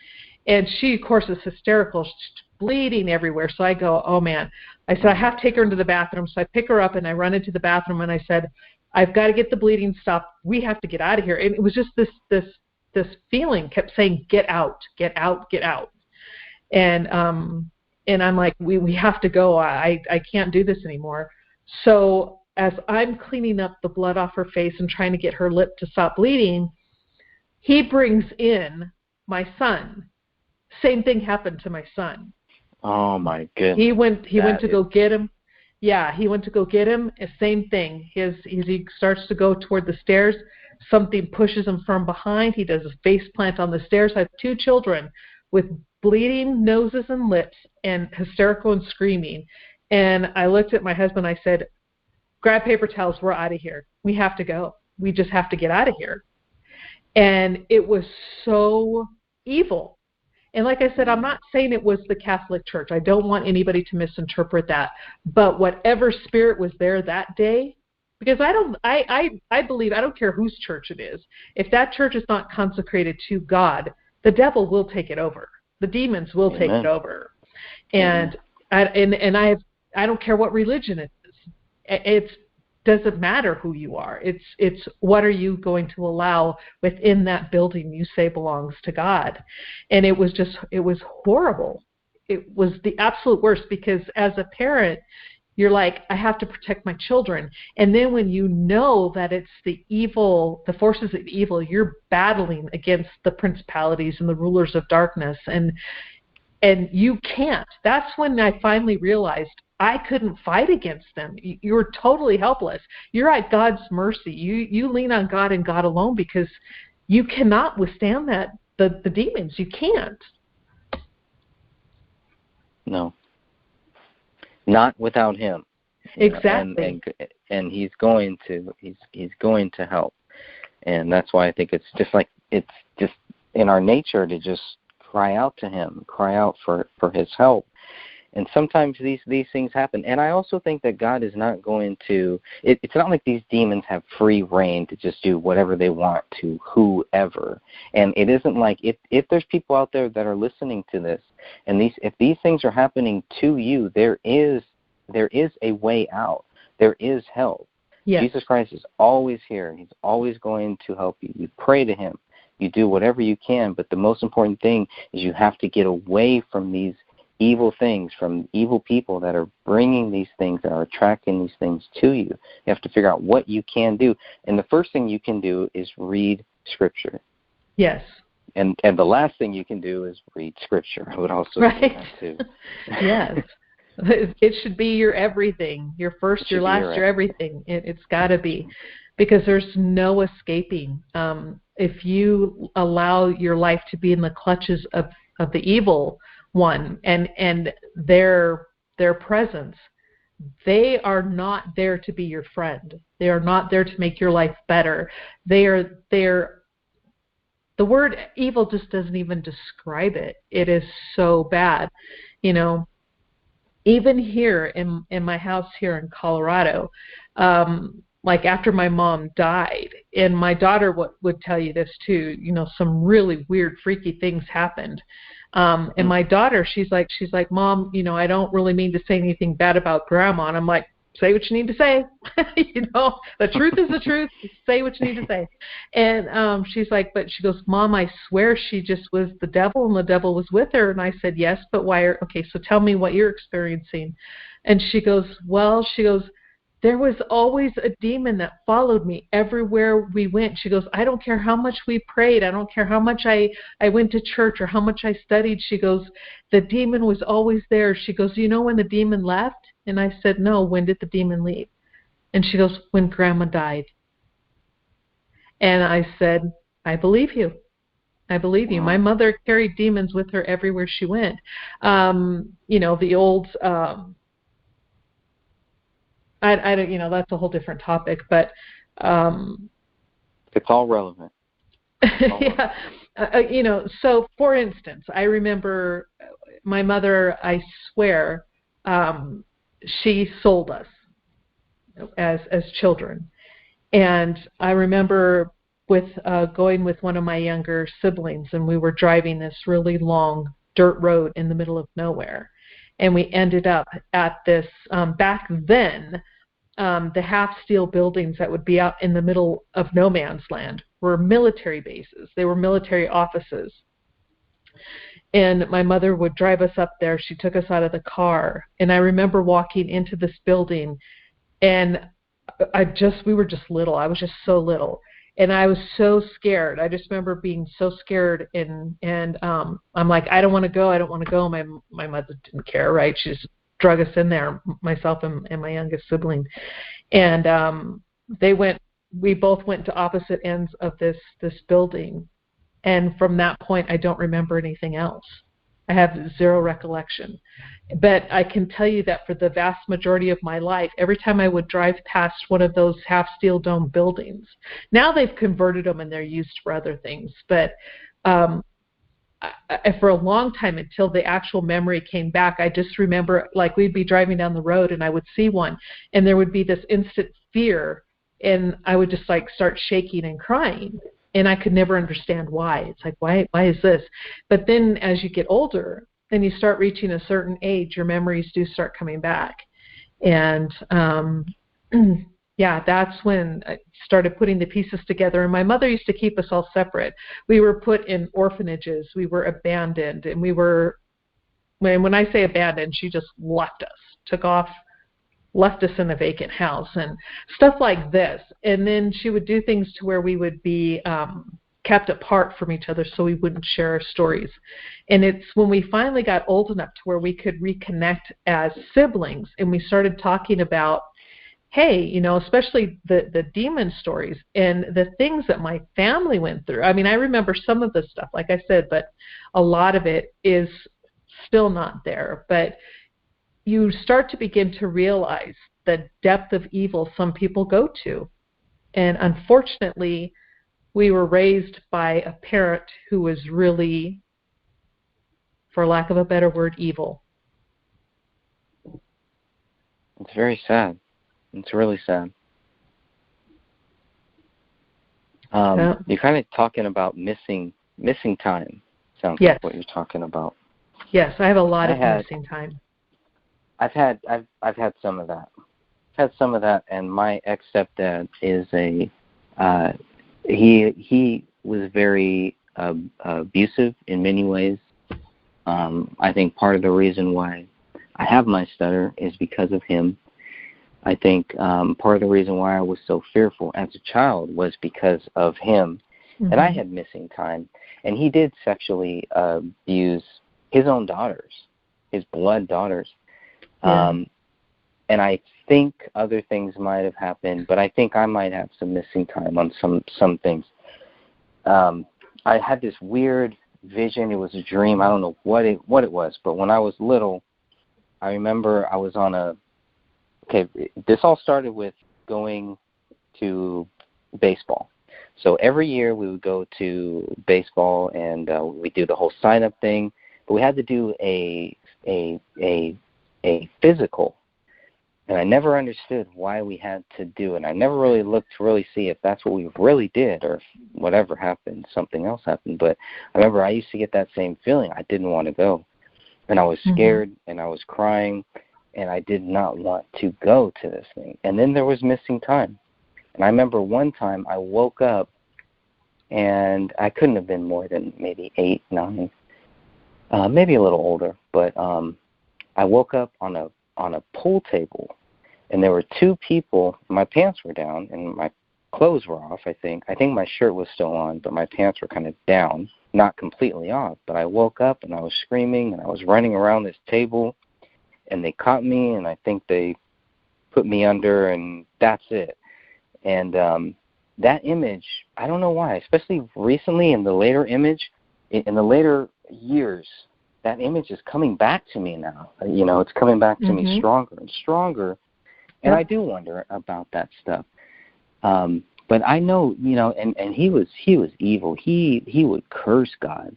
And she, of course, is hysterical. She's bleeding everywhere. So I go, oh man! I said, I have to take her into the bathroom. So I pick her up and I run into the bathroom and I said, I've got to get the bleeding stopped. We have to get out of here. And it was just this feeling kept saying, get out, get out, get out. And I'm like, we have to go. I can't do this anymore. So as I'm cleaning up the blood off her face and trying to get her lip to stop bleeding, he brings in my son. Same thing happened to my son. Oh my goodness. He went to go get him. Yeah, he went to go get him. Same thing. He starts to go toward the stairs. Something pushes him from behind. He does a face plant on the stairs. I have 2 children with bleeding noses and lips and hysterical and screaming. And I looked at my husband. I said, grab paper towels. We're out of here. We have to go. We just have to get out of here. And it was so evil. And like I said, I'm not saying it was the Catholic Church. I don't want anybody to misinterpret that. But whatever spirit was there that day, because I believe, I don't care whose church it is, if that church is not consecrated to God, the devil will take it over. The demons will take it over. And I don't care what religion it is. It doesn't matter who you are. It's what are you going to allow within that building you say belongs to God. And it was horrible. It was the absolute worst, because as a parent, you're like, I have to protect my children. And then when you know that it's the forces of evil, you're battling against the principalities and the rulers of darkness. And you can't. That's when I finally realized I couldn't fight against them. You're totally helpless. You're at God's mercy. You lean on God and God alone, because you cannot withstand the demons. You can't. No. Not without him. Exactly. And he's going to help. And that's why I think it's just in our nature to just cry out to him, cry out for his help. And sometimes these things happen. And I also think that God is not going to, it's not like these demons have free reign to just do whatever they want to whoever. And it isn't like, if there's people out there that are listening to this, and if these things are happening to you, there is a way out. There is help. Yes. Jesus Christ is always here. He's always going to help you. You pray to him. You do whatever you can. But the most important thing is you have to get away from these evil things, from evil people that are bringing these things, that are attracting these things to you. You have to figure out what you can do. And the first thing you can do is read Scripture. Yes. And the last thing you can do is read Scripture. I would also say that too. Yes. It should be your everything. Your first, your last, your everything. It's got to be. Because there's no escaping. If you allow your life to be in the clutches of the evil one and their presence, they are not there to be your friend. They are not there to make your life better. The word evil just doesn't even describe it. It is so bad. Even here in my house here in Colorado, like after my mom died, and my daughter would tell you this too, some really weird, freaky things happened. And my daughter, she's like, Mom, I don't really mean to say anything bad about Grandma. And I'm like, say what you need to say. The truth is the truth. Say what you need to say. And she's like, but she goes, Mom, I swear she just was the devil and the devil was with her. And I said, yes, but why? Okay, so tell me what you're experiencing. And she goes, there was always a demon that followed me everywhere we went. She goes, I don't care how much we prayed. I don't care how much I went to church or how much I studied. She goes, the demon was always there. She goes, when the demon left? And I said, no, when did the demon leave? And she goes, when Grandma died. And I said, I believe you. I believe you. My Wow. mother carried demons with her everywhere she went. The old, I don't, that's a whole different topic, but, It's all relevant. It's all relevant. yeah, so for instance, I remember my mother, I swear, she sold us as children. And I remember going with one of my younger siblings, and we were driving this really long dirt road in the middle of nowhere. And we ended up at this, back then, the half-steel buildings that would be out in the middle of no man's land were military bases. They were military offices. And my mother would drive us up there. She took us out of the car. And I remember walking into this building, and we were just little. I was just so little. And I was so scared. I just remember being so scared, and I'm like, I don't want to go. I don't want to go. My mother didn't care, right? She just drug us in there, myself and my youngest sibling. And we both went to opposite ends of this building. And from that point, I don't remember anything else. I have zero recollection. But I can tell you that for the vast majority of my life, every time I would drive past one of those half-steel dome buildings, now they've converted them and they're used for other things. But for a long time, until the actual memory came back, I just remember, like, we'd be driving down the road and I would see one, and there would be this instant fear, and I would just like start shaking and crying. And I could never understand why. It's like, why is this? But then as you get older and you start reaching a certain age, your memories do start coming back. And yeah, that's when I started putting the pieces together. And my mother used to keep us all separate. We were put in orphanages. We were abandoned. And when I say abandoned, she just left us, took off, left us in a vacant house and stuff like this. And then she would do things to where we would be kept apart from each other so we wouldn't share our stories. And it's when we finally got old enough to where we could reconnect as siblings, and we started talking about, hey, especially the demon stories and the things that my family went through. I mean, I remember some of the stuff, like I said, but a lot of it is still not there. But you start to begin to realize the depth of evil some people go to. And unfortunately, we were raised by a parent who was really, for lack of a better word, evil. It's very sad. It's really sad. You're kind of talking about missing time. Sounds Yes. like what you're talking about. Yes, I have a lot of missing time. I've had some of that. I've had some of that, and my ex-stepdad is he was very abusive in many ways. I think part of the reason why I have my stutter is because of him. I think part of the reason why I was so fearful as a child was because of him. Mm-hmm. And I had missing time. And he did sexually abuse his own daughters, his blood daughters. Yeah. And I think other things might have happened, but I think I might have some missing time on some things. I had this weird vision. It was a dream. I don't know what it was, but when I was little, I remember I was on this all started with going to baseball. So every year we would go to baseball, and we do the whole sign-up thing, but we had to do a physical. And I never understood why we had to do it. I never really looked to really see if that's what we really did, or if whatever happened, something else happened. But I remember I used to get that same feeling. I didn't want to go. And I was scared, and I was crying, and I did not want to go to this thing. And then there was missing time. And I remember one time I woke up, and I couldn't have been more than maybe 8, 9, maybe a little older. But I woke up on a pool table, and there were 2 people. My pants were down and my clothes were off. I think my shirt was still on, but my pants were kind of down, not completely off. But I woke up and I was screaming and I was running around this table, and they caught me, and I think they put me under, and that's it. And that image, I don't know why, especially recently in the later later years, that image is coming back to me now. It's coming back to me stronger and stronger. And I do wonder about that stuff. But I know, and he was evil. He would curse God.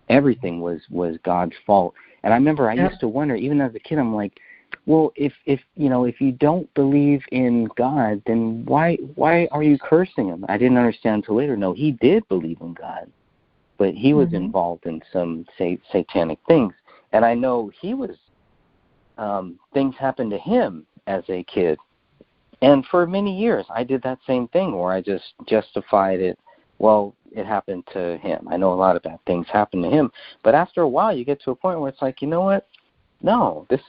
Everything was God's fault. And I remember I used to wonder, even as a kid, I'm like, well, if you don't believe in God, then why are you cursing him? I didn't understand until later. No, he did believe in God, but he was involved in some satanic things. And I know he was things happened to him as a kid. And for many years, I did that same thing where I just justified it. Well, it happened to him. I know a lot of bad things happened to him. But after a while, you get to a point where it's like, you know what? No, that's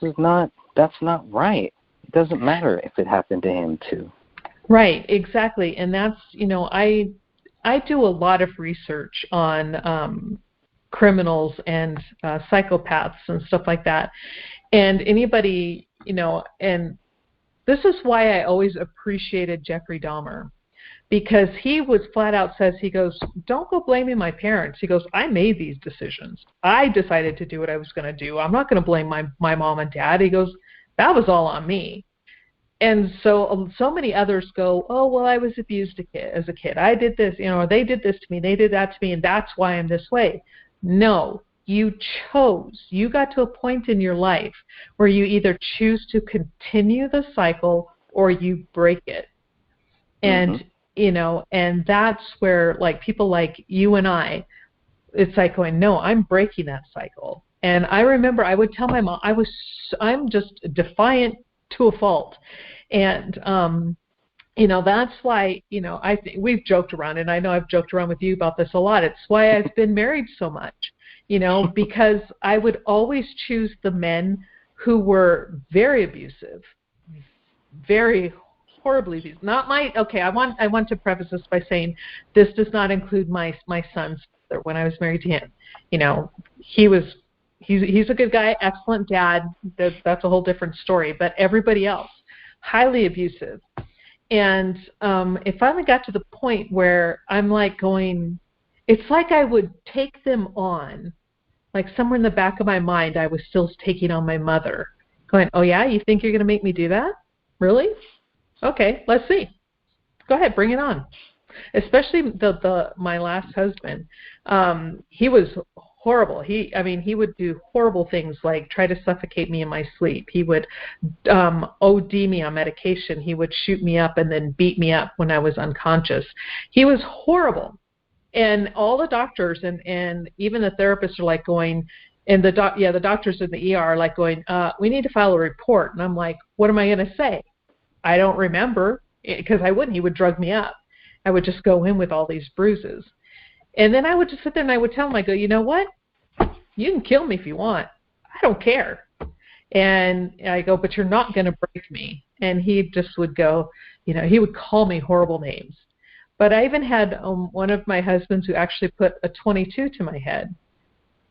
not right. It doesn't matter if it happened to him too. Right, exactly. And that's, I do a lot of research on criminals and psychopaths and stuff like that. And anybody, and this is why I always appreciated Jeffrey Dahmer, because he was flat out says, he goes, don't go blaming my parents. He goes, I made these decisions. I decided to do what I was going to do. I'm not going to blame my mom and dad. He goes, that was all on me. And so many others go, oh, well, I was abused as a kid. I did this, or they did this to me, they did that to me, and that's why I'm this way. No, you chose. You got to a point in your life where you either choose to continue the cycle or you break it. And, and that's where, like, people like you and I, it's like going, no, I'm breaking that cycle. And I remember I would tell my mom, I'm just defiant to a fault. And, that's why, I think we've joked around, and I know I've joked around with you about this a lot. It's why I've been married so much, because I would always choose the men who were very abusive, very horribly abusive. I want to preface this by saying this does not include my son's father when I was married to him. He's a good guy, excellent dad. That's a whole different story. But everybody else, highly abusive. And it finally got to the point where I'm like going, it's like I would take them on, like somewhere in the back of my mind, I was still taking on my mother, going, oh yeah, you think you're going to make me do that? Really? Okay, let's see. Go ahead, bring it on. Especially my last husband. He was horrible. He would do horrible things like try to suffocate me in my sleep. He would OD me on medication. He would shoot me up and then beat me up when I was unconscious. He was horrible. And all the doctors and even the therapists are like going, and the doctors in the ER are like going, we need to file a report. And I'm like, what am I going to say? I don't remember, because I wouldn't. He would drug me up. I would just go in with all these bruises. And then I would just sit there and I would tell him, I go, you know what? You can kill me if you want. I don't care. And I go, but you're not going to break me. And he just would go, he would call me horrible names. But I even had one of my husbands who actually put a 22 to my head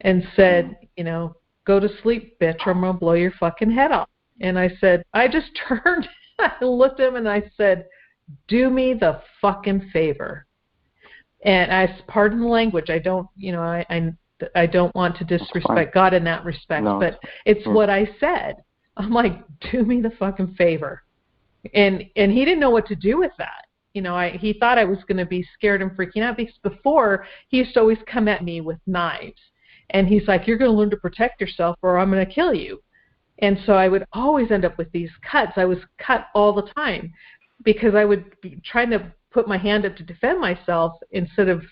and said, go to sleep, bitch, or I'm going to blow your fucking head off. And I said, I just turned, I looked at him and I said, do me the fucking favor. And pardon the language, I don't, I don't want to disrespect God in that respect, but it's what I said. I'm like, do me the fucking favor. And he didn't know what to do with that. He thought I was going to be scared and freaking out, because before he used to always come at me with knives. And he's like, you're going to learn to protect yourself or I'm going to kill you. And so I would always end up with these cuts. I was cut all the time because I would be trying to put my hand up to defend myself instead of,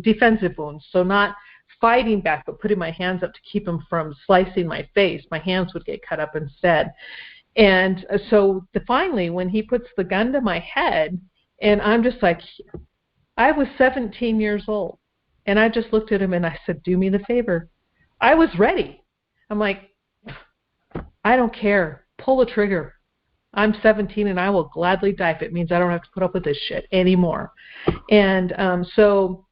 defensive wounds. So not fighting back, but putting my hands up to keep him from slicing my face. My hands would get cut up instead. And so finally, when he puts the gun to my head, and I'm just like, I was 17 years old. And I just looked at him and I said, do me the favor. I was ready. I'm like, I don't care. Pull the trigger. I'm 17 and I will gladly die if it means I don't have to put up with this shit anymore. And so,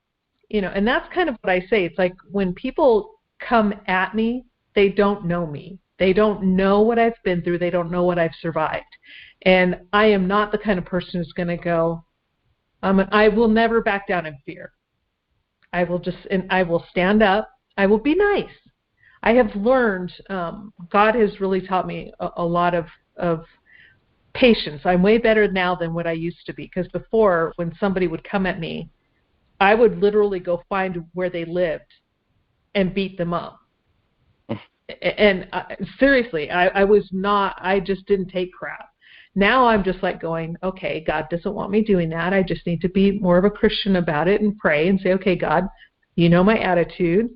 and that's kind of what I say. It's like when people come at me, they don't know me. They don't know what I've been through. They don't know what I've survived. And I am not the kind of person who's going to go, I will never back down in fear. I will stand up. I will be nice. I have learned, God has really taught me a lot of patience. I'm way better now than what I used to be, because before, when somebody would come at me, I would literally go find where they lived and beat them up. And seriously, I just didn't take crap. Now I'm just like going, okay, God doesn't want me doing that. I just need to be more of a Christian about it and pray and say, okay, God, you know my attitude.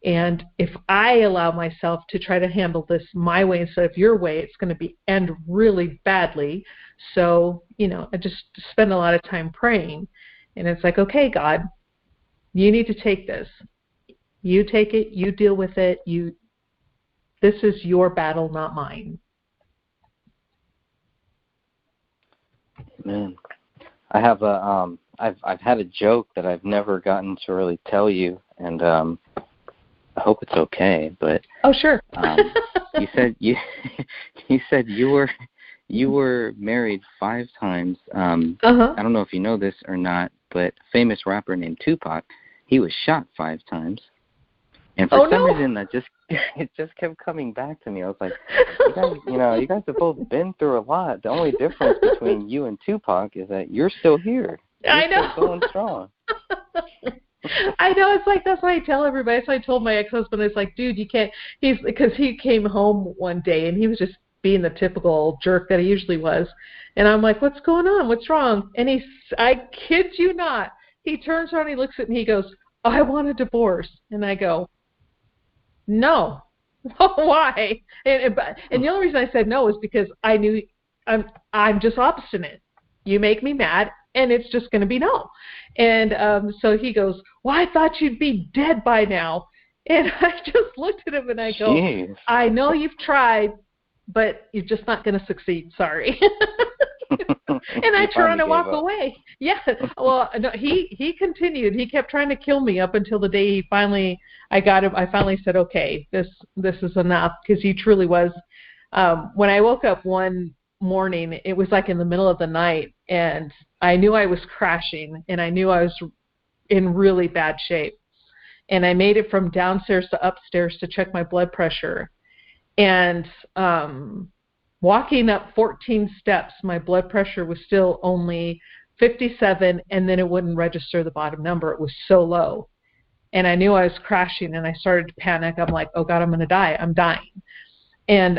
And if I allow myself to try to handle this my way instead of your way, it's going to end really badly. So, I just spend a lot of time praying. And it's like, okay, God, you need to take this. You take it. You deal with it. This is your battle, not mine. Man, I have I've had a joke that I've never gotten to really tell you, and I hope it's okay. But oh, sure. You said you were married 5 times. I don't know if you know this or not, but a famous rapper named Tupac, he was shot 5 times. And for some reason, it just kept coming back to me. I was like, you guys have both been through a lot. The only difference between you and Tupac is that you're still here. I know. Still going strong. I know. It's like, that's why I tell everybody. That's why I told my ex-husband, it's like, dude, you can't. Because he came home one day and he was just being the typical jerk that he usually was. And I'm like, what's going on? What's wrong? And I kid you not, he turns around, he looks at me, he goes, I want a divorce. And I go, no. Why? And the only reason I said no is because I knew I'm just obstinate. You make me mad, and it's just going to be no. And so he goes, well, I thought you'd be dead by now. And I just looked at him and I go, jeez. I know you've tried, but you're just not going to succeed. Sorry. And I turned to walk away. Yeah. Well, no, he continued. He kept trying to kill me up until the day I got him. I finally said, okay, this is enough, because he truly was. When I woke up one morning, it was like in the middle of the night, and I knew I was crashing, and I knew I was in really bad shape. And I made it from downstairs to upstairs to check my blood pressure. And walking up 14 steps, my blood pressure was still only 57, and then it wouldn't register the bottom number. It was so low. And I knew I was crashing, and I started to panic. I'm like, oh, God, I'm going to die. I'm dying. And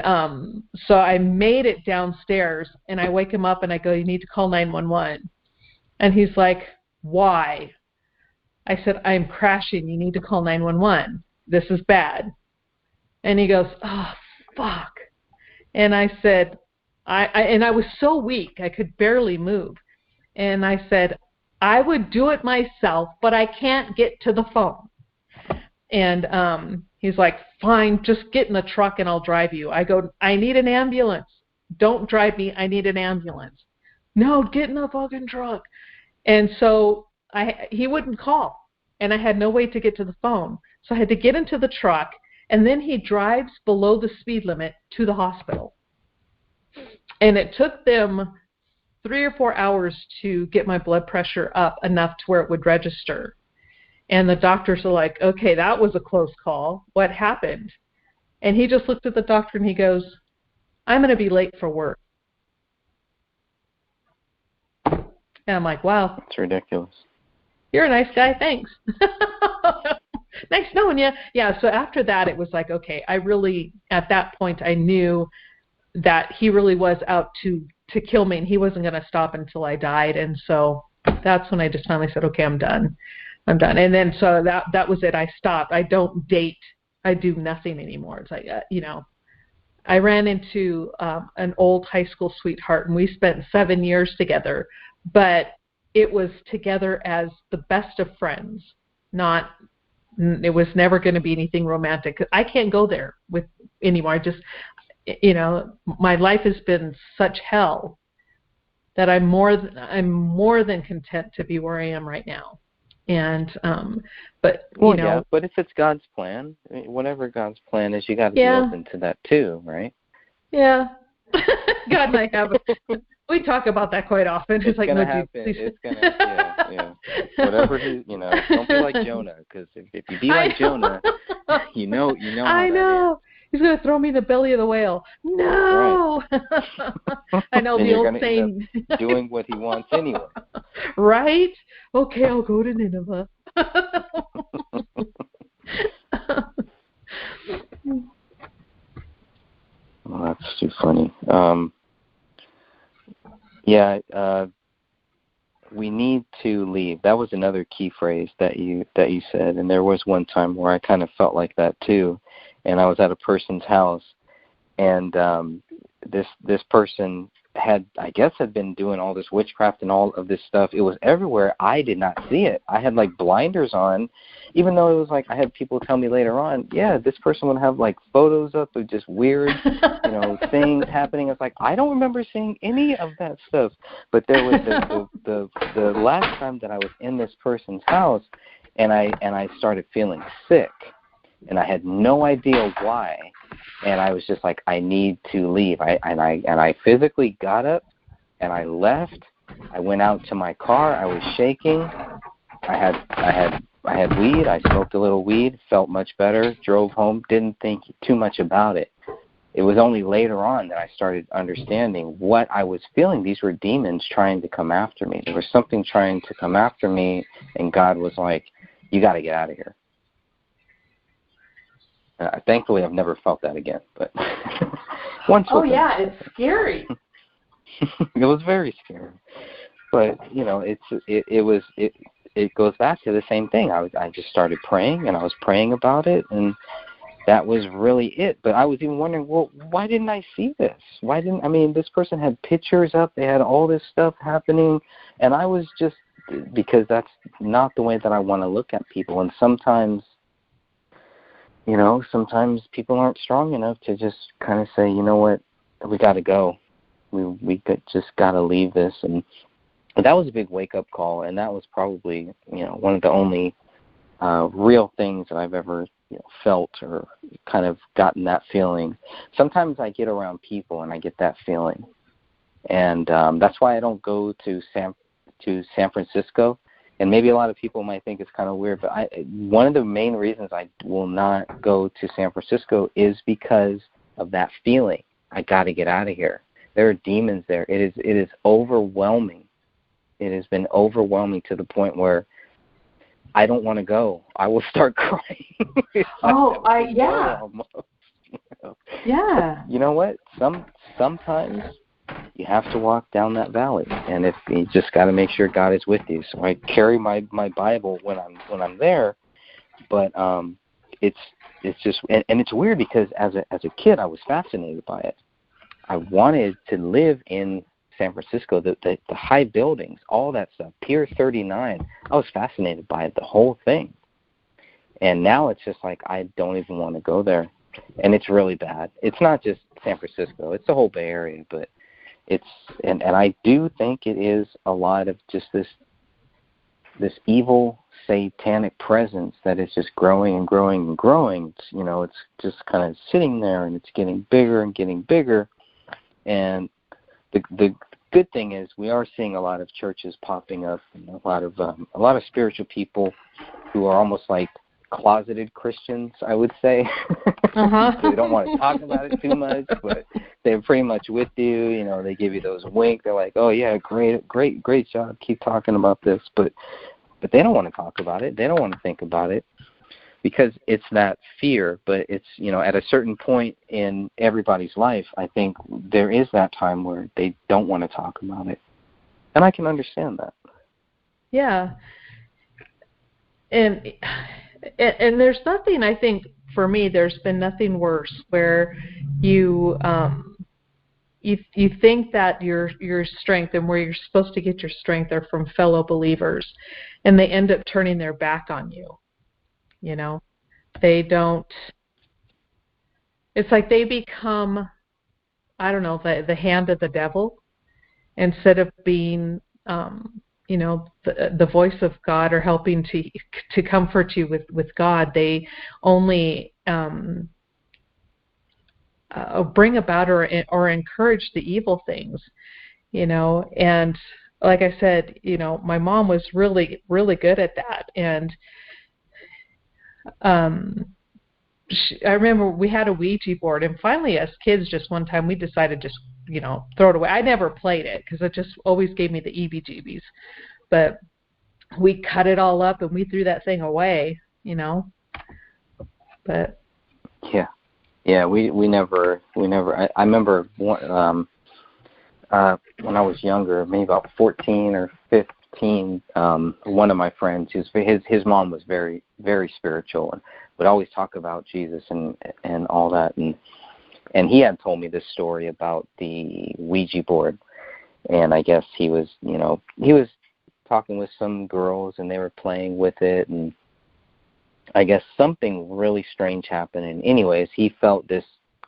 so I made it downstairs, and I wake him up, and I go, you need to call 911. And he's like, why? I said, I'm crashing. You need to call 911. This is bad. And he goes, oh, fuck. And I said, I was so weak, I could barely move. And I said, I would do it myself, but I can't get to the phone. And he's like, fine, just get in the truck and I'll drive you. I go, I need an ambulance. Don't drive me. I need an ambulance. No, get in the fucking truck. And so he wouldn't call, and I had no way to get to the phone. So I had to get into the truck, and then he drives below the speed limit to the hospital. And it took them 3 or 4 hours to get my blood pressure up enough to where it would register. And the doctors are like, okay, that was a close call. What happened? And he just looked at the doctor and he goes, I'm going to be late for work. And I'm like, wow. That's ridiculous. You're a nice guy. Thanks. Nice knowing you. Yeah, so after that, it was like, okay, at that point, I knew that he really was out to kill me, and he wasn't going to stop until I died. And so that's when I just finally said, okay, I'm done. And then so that was it. I stopped. I don't date. I do nothing anymore. It's like, I ran into an old high school sweetheart, and we spent 7 years together, but it was together as the best of friends, it was never going to be anything romantic. I can't go there with anymore. I just, my life has been such hell that I'm more than content to be where I am right now. And but if it's God's plan, whatever God's plan is, you got to be open to that too, right? Yeah. God might have We talk about that quite often. It's like, gonna no, happen. please. It's gonna, yeah. Whatever don't be like Jonah, because if you be like Jonah, you know how I know. that is. He's gonna throw me in the belly of the whale. No. Right. I know and the you're old gonna saying. end up doing what he wants anyway. Right? Okay, I'll go to Nineveh. Well, that's too funny. We need to leave. That was another key phrase that you said, and there was one time where I kind of felt like that too, and I was at a person's house, and this person had been doing all this witchcraft and all of this stuff. It was everywhere. I did not see it. I had like blinders on, even though it was like I had people tell me later on, yeah, this person would have like photos up of just weird, things happening. It's like I don't remember seeing any of that stuff. But there was the last time that I was in this person's house, and I started feeling sick, and I had no idea why. And I was just like, I need to leave. I physically got up and I left. I went out to my car. I was shaking. I had weed. I smoked a little weed. Felt much better. Drove home. Didn't think too much about it. It was only later on that I started understanding what I was feeling. These were demons trying to come after me. There was something trying to come after me, and God was like, you got to get out of here. Thankfully, I've never felt that again. But once. Oh yeah, it's scary. It was very scary. But it goes back to the same thing. I just started praying, and I was praying about it, and that was really it. But I was even wondering, well, why didn't I see this? This person had pictures up. They had all this stuff happening, and I was just, because that's not the way that I want to look at people. And sometimes people aren't strong enough to just kind of say, you know what, we got to go. We just got to leave this. And that was a big wake-up call, and that was probably, one of the only real things that I've ever felt or kind of gotten that feeling. Sometimes I get around people and I get that feeling. And that's why I don't go to San Francisco. And maybe a lot of people might think it's kind of weird, but one of the main reasons I will not go to San Francisco is because of that feeling. I got to get out of here. There are demons there. It is overwhelming. It has been overwhelming to the point where I don't want to go. I will start crying. Yeah. Yeah. You know what? Sometimes you have to walk down that valley, and if you just got to make sure God is with you. So I carry my Bible when I'm there, but it's just and it's weird because as a kid I was fascinated by it. I wanted to live in San Francisco, the high buildings, all that stuff, Pier 39. I was fascinated by it, the whole thing. And now it's just like I don't even want to go there, and it's really bad. It's not just San Francisco; it's the whole Bay Area, but. And I do think it is a lot of just this evil satanic presence that is just growing and growing and growing. It's just kind of sitting there, and it's getting bigger and getting bigger. And the good thing is we are seeing a lot of churches popping up, and a lot of spiritual people who are almost like closeted Christians, I would say. They don't want to talk about it too much, but they're pretty much with you. They give you those wink. They're like, "Oh yeah, great job. Keep talking about this." But they don't want to talk about it. They don't want to think about it because it's that fear. But it's at a certain point in everybody's life, I think there is that time where they don't want to talk about it, and I can understand that. Yeah, and there's nothing, I think, for me, there's been nothing worse where you think that your strength and where you're supposed to get your strength are from fellow believers, and they end up turning their back on you. They don't. It's like they become, I don't know, the hand of the devil instead of being the voice of God or helping to comfort you with God. They only bring about or encourage the evil things. And like I said, my mom was really, really good at that. And I remember we had a Ouija board, and finally as kids, just one time we decided just, throw it away. I never played it because it just always gave me the EBGBs. But we cut it all up and we threw that thing away, But yeah, we never. I remember when I was younger, maybe about 14 or 15. One of my friends, his mom was very, very spiritual and would always talk about Jesus and all that, and he had told me this story about the Ouija board, and I guess he was talking with some girls and they were playing with it, and I guess something really strange happened. And anyways, he felt this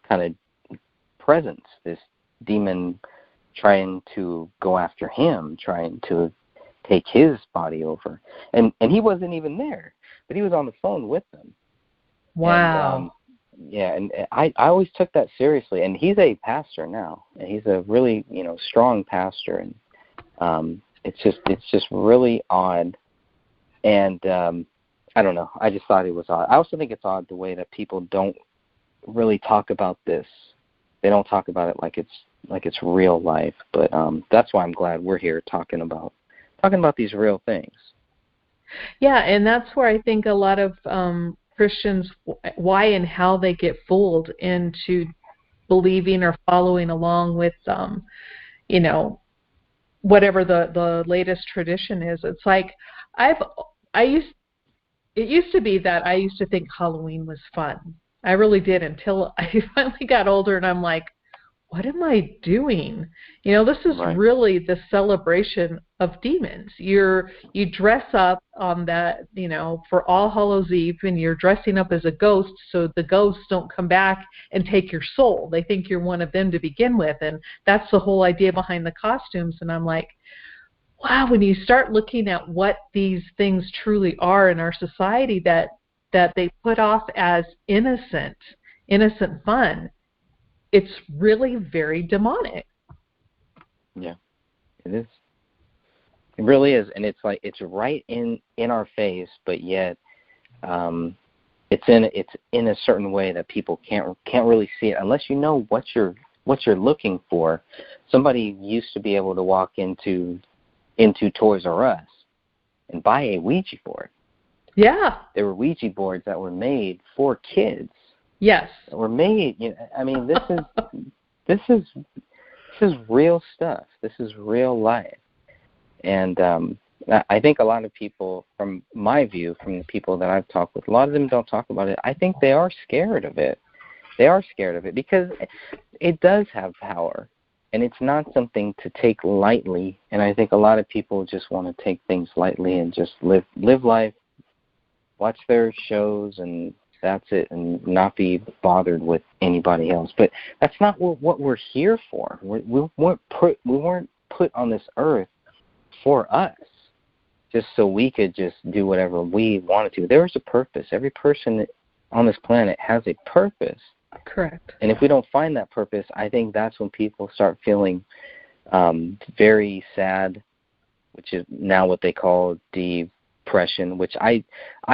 kind of presence, this demon trying to go after him, trying to take his body over. And he wasn't even there, but he was on the phone with them. Wow. And I always took that seriously. And he's a pastor now, and he's a really, strong pastor. And it's just really odd. And I don't know. I just thought it was odd. I also think it's odd the way that people don't really talk about this. They don't talk about it like it's real life. But that's why I'm glad we're here talking about these real things. Yeah, and that's where I think a lot of Christians, why and how they get fooled into believing or following along with, whatever the latest tradition is. It's like it used to be that I used to think Halloween was fun. I really did, until I finally got older and I'm like, what am I doing? This is Right. really the celebration of demons. You dress up on that, for All Hallows Eve, and you're dressing up as a ghost so the ghosts don't come back and take your soul. They think you're one of them to begin with, and that's the whole idea behind the costumes. And I'm like, wow, when you start looking at what these things truly are in our society that they put off as innocent fun, it's really very demonic. Yeah, it is. It really is, and it's like it's right in our face, but yet it's in a certain way that people can't really see it unless you know what you're looking for. Somebody used to be able to walk into Toys R Us and buy a Ouija board. Yeah, there were Ouija boards that were made for kids. Yes. That were made. I mean, this is real stuff. This is real life. And I think a lot of people, from my view, from the people that I've talked with, a lot of them don't talk about it. I think they are scared of it. They are scared of it because it does have power, and it's not something to take lightly. And I think a lot of people just want to take things lightly and just live life, watch their shows, and that's it, and not be bothered with anybody else. But that's not what we're here for. We weren't put on this earth for us, just so we could just do whatever we wanted to. There is a purpose. Every person on this planet has a purpose. Correct. And if we don't find that purpose, I think that's when people start feeling very sad, which is now what they call depression, which I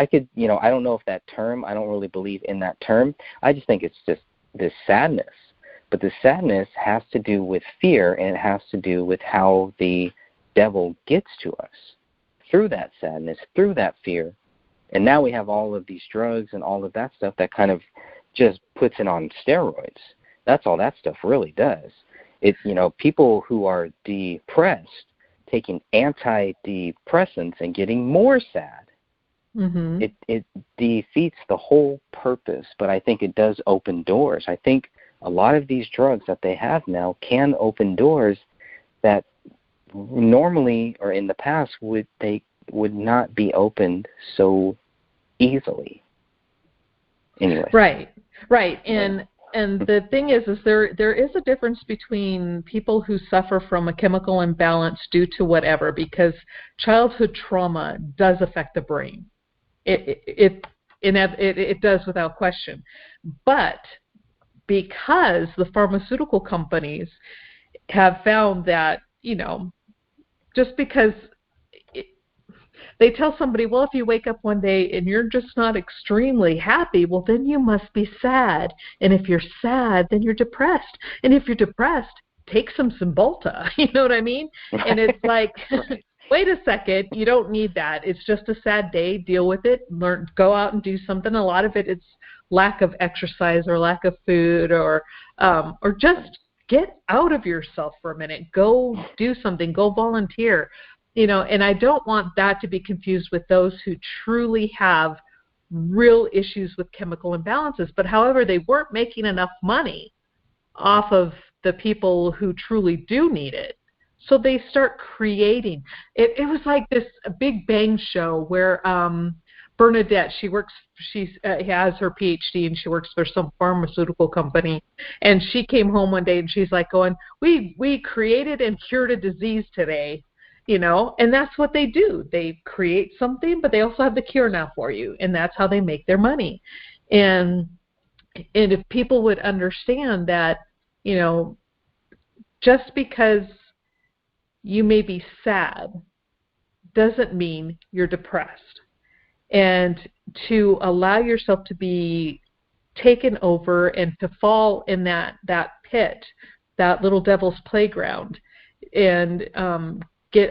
could, I don't know if that term, I don't really believe in that term. I just think it's just this sadness. But the sadness has to do with fear, and it has to do with how the devil gets to us through that sadness, through that fear. And now we have all of these drugs and all of that stuff that kind of just puts it on steroids. That's all that stuff really does. It's, people who are depressed taking antidepressants and getting more sad. Mm-hmm. It defeats the whole purpose, but I think it does open doors. I think a lot of these drugs that they have now can open doors that normally or in the past would not be opened so easily. Anyway. Right. And the thing is there is a difference between people who suffer from a chemical imbalance due to whatever, because childhood trauma does affect the brain. It does, without question. But because the pharmaceutical companies have found that just because they tell somebody, well, if you wake up one day and you're just not extremely happy, well, then you must be sad. And if you're sad, then you're depressed. And if you're depressed, take some Cymbalta. You know what I mean? And it's like, wait a second, you don't need that. It's just a sad day. Deal with it. Learn, go out and do something. A lot of it's lack of exercise or lack of food or just get out of yourself for a minute. Go do something. Go volunteer. And I don't want that to be confused with those who truly have real issues with chemical imbalances. But however, they weren't making enough money off of the people who truly do need it. So they start creating. It was like this Big Bang show where Bernadette, she has her PhD and she works for some pharmaceutical company. And she came home one day and she's like going, we created and cured a disease today. And that's what they do. They create something, but they also have the cure now for you, and that's how they make their money. And if people would understand that, just because you may be sad doesn't mean you're depressed. And to allow yourself to be taken over and to fall in that pit, that little devil's playground, and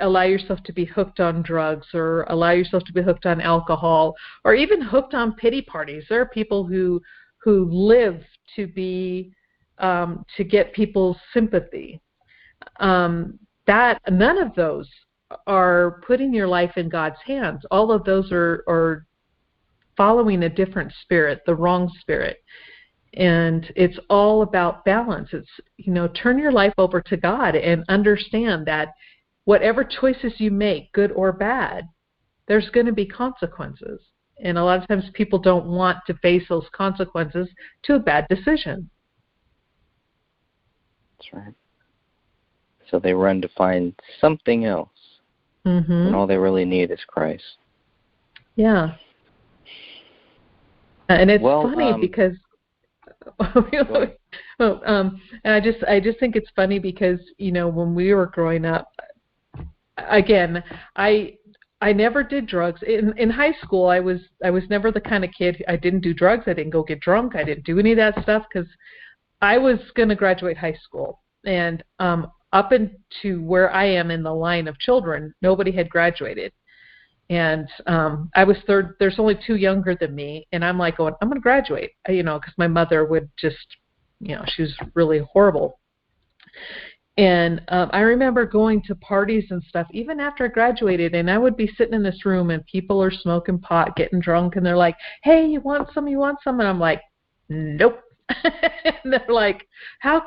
allow yourself to be hooked on drugs or allow yourself to be hooked on alcohol or even hooked on pity parties. There are people who live to be to get people's sympathy. That none of those are putting your life in God's hands. All of those are following a different spirit, the wrong spirit. And it's all about balance. It's, turn your life over to God and understand that whatever choices you make, good or bad, there's going to be consequences. And a lot of times people don't want to face those consequences to a bad decision. That's right. So they run to find something else. Mm-hmm. And all they really need is Christ. Yeah. And it's funny because and I just think it's funny because, when we were growing up, again, I never did drugs. In high school, I was never the kind of kid. I didn't do drugs. I didn't go get drunk. I didn't do any of that stuff because I was going to graduate high school. And up into where I am in the line of children, nobody had graduated. And I was third. There's only two younger than me, and I'm like going, I'm going to graduate, because my mother would just, she was really horrible. And I remember going to parties and stuff, even after I graduated, and I would be sitting in this room and people are smoking pot, getting drunk, and they're like, hey, you want some? And I'm like, nope. And they're like,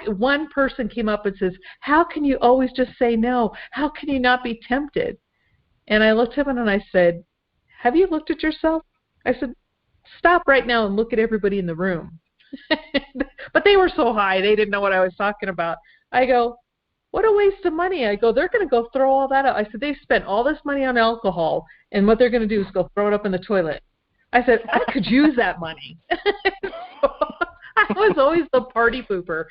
one person came up and says, how can you always just say no? How can you not be tempted? And I looked at him and I said, have you looked at yourself? I said, stop right now and look at everybody in the room. But they were so high, they didn't know what I was talking about. I go, what a waste of money. I go, they're going to go throw all that out. I said, they spent all this money on alcohol, and what they're going to do is go throw it up in the toilet. I said, I could use that money. So I was always the party pooper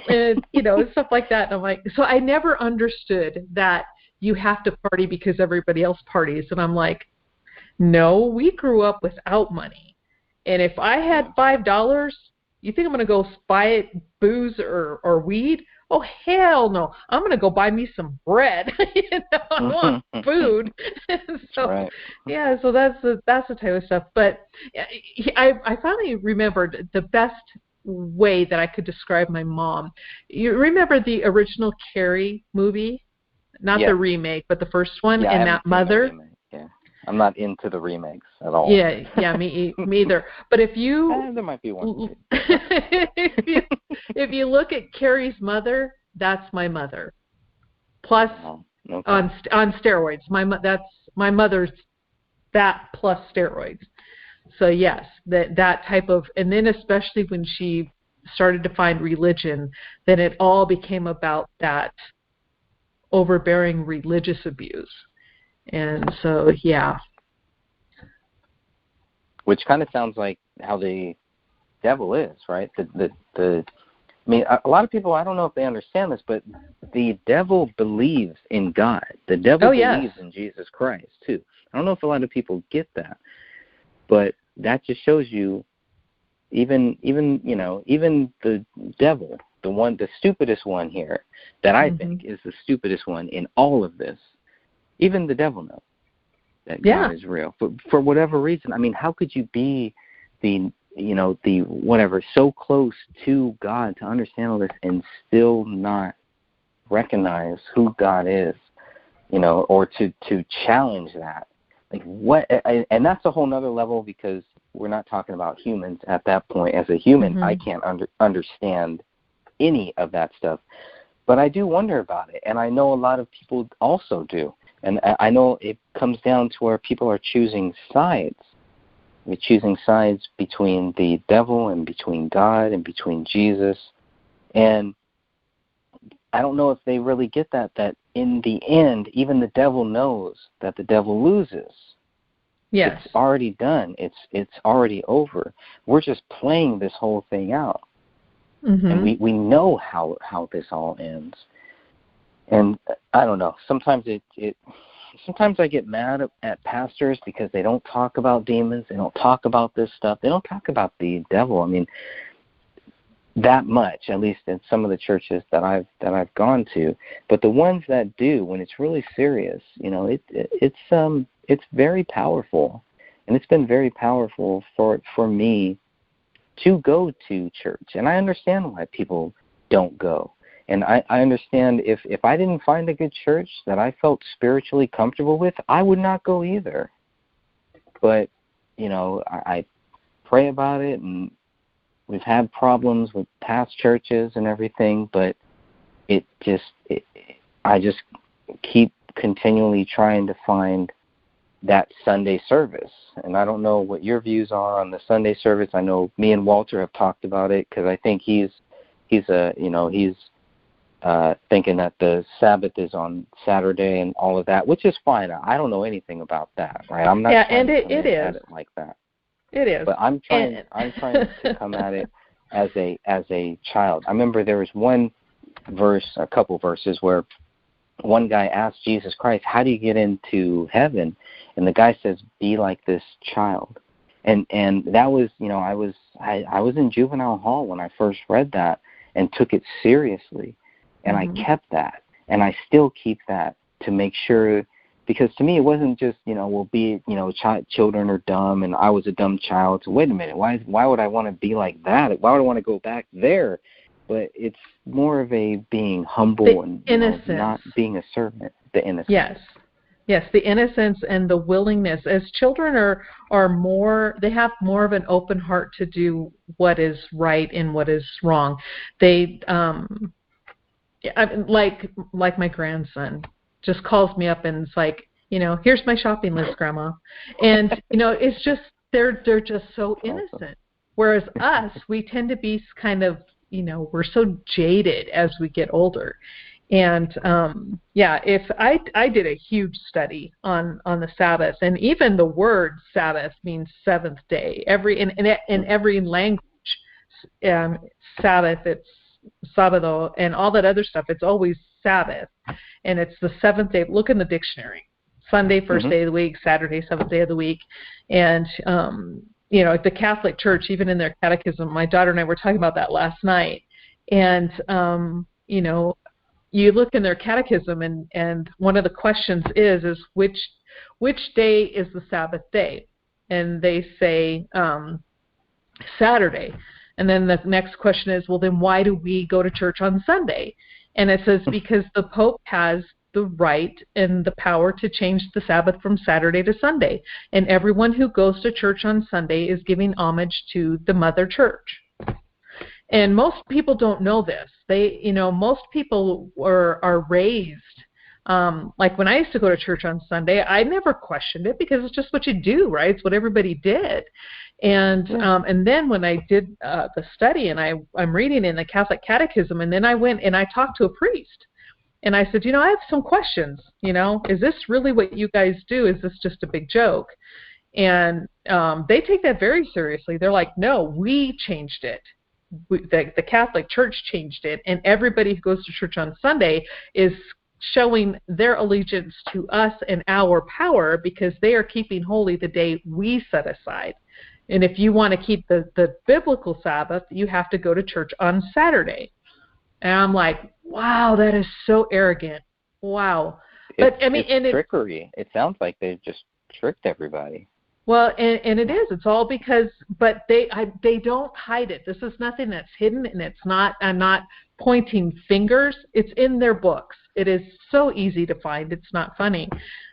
and, stuff like that. And I'm like, so I never understood that you have to party because everybody else parties. And I'm like, no, we grew up without money. And if I had $5, you think I'm going to go buy it booze or weed? Oh, hell no. I'm going to go buy me some bread. I want food. So, right. Yeah, so that's the type of stuff. But I finally remembered the best way that I could describe my mom. You remember the original Carrie movie? Not the remake, but the first one, and that mother. Yeah, I'm not into the remakes at all. Yeah, me either. But if you, there might be one. if you look at Carrie's mother, that's my mother. Plus, on steroids. That's my mother's that plus steroids. So yes, that type of, and then especially when she started to find religion, then it all became about that overbearing religious abuse. And so, yeah. Which kind of sounds like how the devil is, right? The I mean, a lot of people, I don't know if they understand this, but the devil believes in God. The devil believes in Jesus Christ, too. I don't know if a lot of people get that, but that just shows you even the devil, the stupidest one here, that I think is the stupidest one in all of this, even the devil knows that God is real. For whatever reason, I mean, how could you be the whatever, so close to God to understand all this and still not recognize who God is, or to challenge that? Like what? And that's a whole nother level, because we're not talking about humans at that point. As a human, I can't understand any of that stuff, but I do wonder about it, and I know a lot of people also do. And I know it comes down to where people are choosing sides. We're choosing sides between the devil and between God and between Jesus. And I don't know if they really get that in the end, even the devil knows that the devil loses. Yes. It's already done. It's already over. We're just playing this whole thing out. And we know how this all ends. And I don't know. Sometimes sometimes I get mad at pastors because they don't talk about demons. They don't talk about this stuff. They don't talk about the devil. I mean, that much, at least in some of the churches that I've gone to. But the ones that do, when it's really serious, it's very powerful, and it's been very powerful for me to go to church. And I understand why people don't go. And I understand if I didn't find a good church that I felt spiritually comfortable with, I would not go either. But, I pray about it, and we've had problems with past churches and everything, but I just keep continually trying to find that Sunday service. And I don't know what your views are on the Sunday service. I know me and Walter have talked about it, because I think he's thinking that the Sabbath is on Saturday and all of that, which is fine. I don't know anything about that, right? I'm not trying to come at it like that. It is. But I'm trying to come at it as a child. I remember there was a couple verses where one guy asked Jesus Christ, "How do you get into heaven?" And the guy says, "Be like this child." And that was, I was in juvenile hall when I first read that and took it seriously. And I kept that, and I still keep that to make sure, because to me it wasn't just, children are dumb and I was a dumb child. So wait a minute, why would I want to be like that? Why would I want to go back there? But it's more of a being humble and not being a servant, the innocence. Yes, the innocence and the willingness. As children are more, they have more of an open heart to do what is right and what is wrong. They like my grandson just calls me up and it's like, here's my shopping list, Grandma. And, it's just, they're just so innocent. Whereas us, we tend to be kind of, we're so jaded as we get older. And, if I did a huge study on the Sabbath, and even the word Sabbath means seventh day. In every language, Sabbath, it's Sábado, and all that other stuff, it's always Sabbath, and it's the seventh day. Look in the dictionary. Sunday, first day of the week; Saturday, seventh day of the week. And the Catholic Church, even in their catechism, my daughter and I were talking about that last night. And you look in their catechism, and one of the questions is which day is the Sabbath day? And they say Saturday. And then the next question is, well, then why do we go to church on Sunday? And it says, because the Pope has the right and the power to change the Sabbath from Saturday to Sunday. And everyone who goes to church on Sunday is giving homage to the Mother Church. And most people don't know this. Most people are raised. Like when I used to go to church on Sunday, I never questioned it, because it's just what you do, right? It's what everybody did. And then when I did the study, and I'm reading in the Catholic Catechism, and then I went and I talked to a priest, and I said, I have some questions. Is this really what you guys do? Is this just a big joke? And they take that very seriously. They're like, no, we changed it. the Catholic Church changed it, and everybody who goes to church on Sunday is showing their allegiance to us and our power because they are keeping holy the day we set aside. And if you want to keep the biblical Sabbath, you have to go to church on Saturday. And I'm like, wow, that is so arrogant. Wow. But I mean, it's trickery. It sounds like they just tricked everybody. Well, and it is. It's all because, but they don't hide it. This is nothing that's hidden, and it's not. I'm not pointing fingers. It's in their books. It is so easy to find. It's not funny,